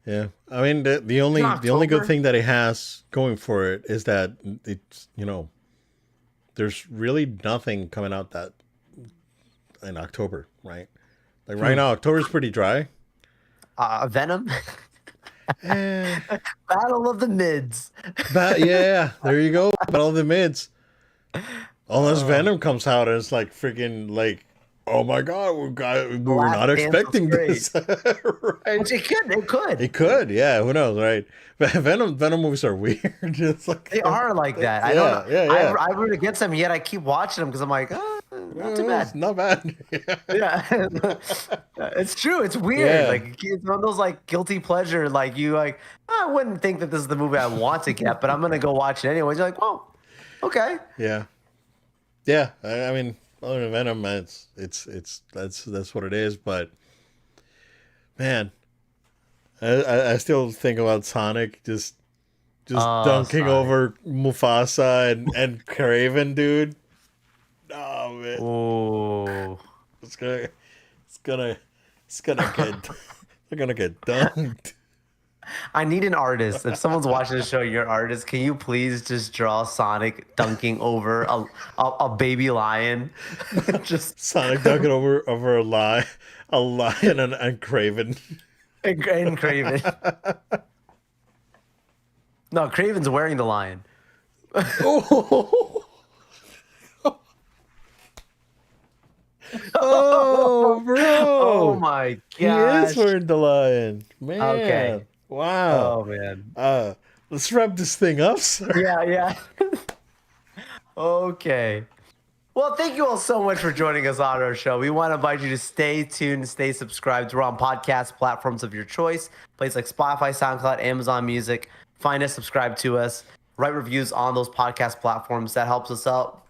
yeah. I mean, In the only good October? thing that it has going for it is that it's there's really nothing coming out that in October, right? Like right Hmm. now, October's pretty dry. Venom? Eh, Battle of the Mids. but yeah, there you go. Battle of the Mids. Unless Oh, Venom comes out and it's like freaking like, oh my god, we The were Last not Dance was expecting great. this, right? Which it could. It could. It could, yeah. Who knows, right? But Venom movies are weird. Just like They are like that. I don't know. yeah, yeah, yeah. I root against them, yet I keep watching them because I'm like, not too It's bad. not bad. Yeah, it's true. It's weird. Yeah, Like it's one of those like guilty pleasure. Like you like, I wouldn't think that this is the movie I want to get, but I'm gonna go watch it anyways. You're like, oh, okay. yeah, yeah. I mean, other than Venom, it's that's what it is. But man, I still think about Sonic just Oh, dunking Sonic. over Mufasa and Craven, dude. Oh man, Oh, it's gonna it's gonna it's gonna get they're gonna get dunked. I need an artist. If someone's watching the show, you're an artist. Can you please just draw Sonic dunking over a baby lion? Just Sonic dunking over a lion and Craven. and Craven. No, Craven's wearing the lion. Oh, oh, Oh bro. my He is gosh. wearing the lion. Okay. Man. Wow. Oh man. Uh, let's wrap this thing up, sir. Yeah, yeah. Okay. Well, thank you all so much for joining us on our show. We want to invite you to stay tuned, stay subscribed. We're on podcast platforms of your choice, places like Spotify, SoundCloud, Amazon Music. Find us, subscribe to us, write reviews on those podcast platforms. That helps us out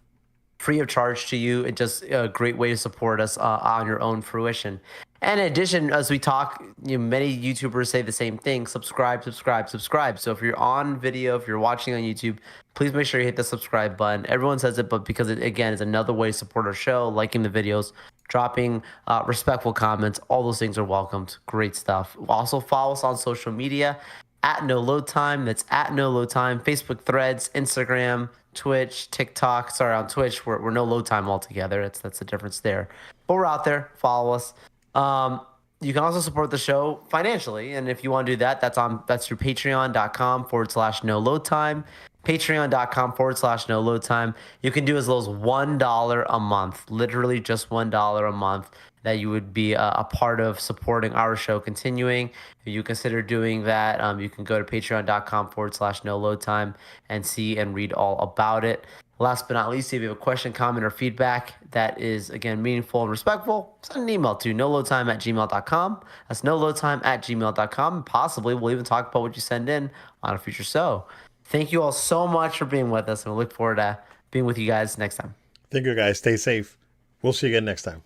free of charge to you and just a great way to support us on your own fruition. And in addition, as we talk, many YouTubers say the same thing: subscribe, subscribe, subscribe. So if you're on video, if you're watching on YouTube, please make sure you hit the subscribe button. Everyone says it, but because it again is another way to support our show, liking the videos, dropping respectful comments, all those things are welcomed. Great stuff. Also follow us on social media at No Load Time. That's at No Load Time. Facebook Threads, Instagram, Twitch, TikTok. Sorry, on Twitch, we're No Load Time altogether. That's the difference there. But we're out there. Follow us. You can also support the show financially, and if you want to do that, that's through patreon.com/, no load time. Patreon.com/, no load time. You can do as little as $1 a month, literally just $1 a month, that you would be a part of supporting our show continuing. If you consider doing that, you can go to patreon.com/, no load time and see and read all about it. Last but not least, if you have a question, comment, or feedback that is, again, meaningful and respectful, send an email to noloadtime@gmail.com. That's noloadtime@gmail.com. And possibly we'll even talk about what you send in on a future show. Thank you all so much for being with us, and we look forward to being with you guys next time. Thank you, guys. Stay safe. We'll see you again next time.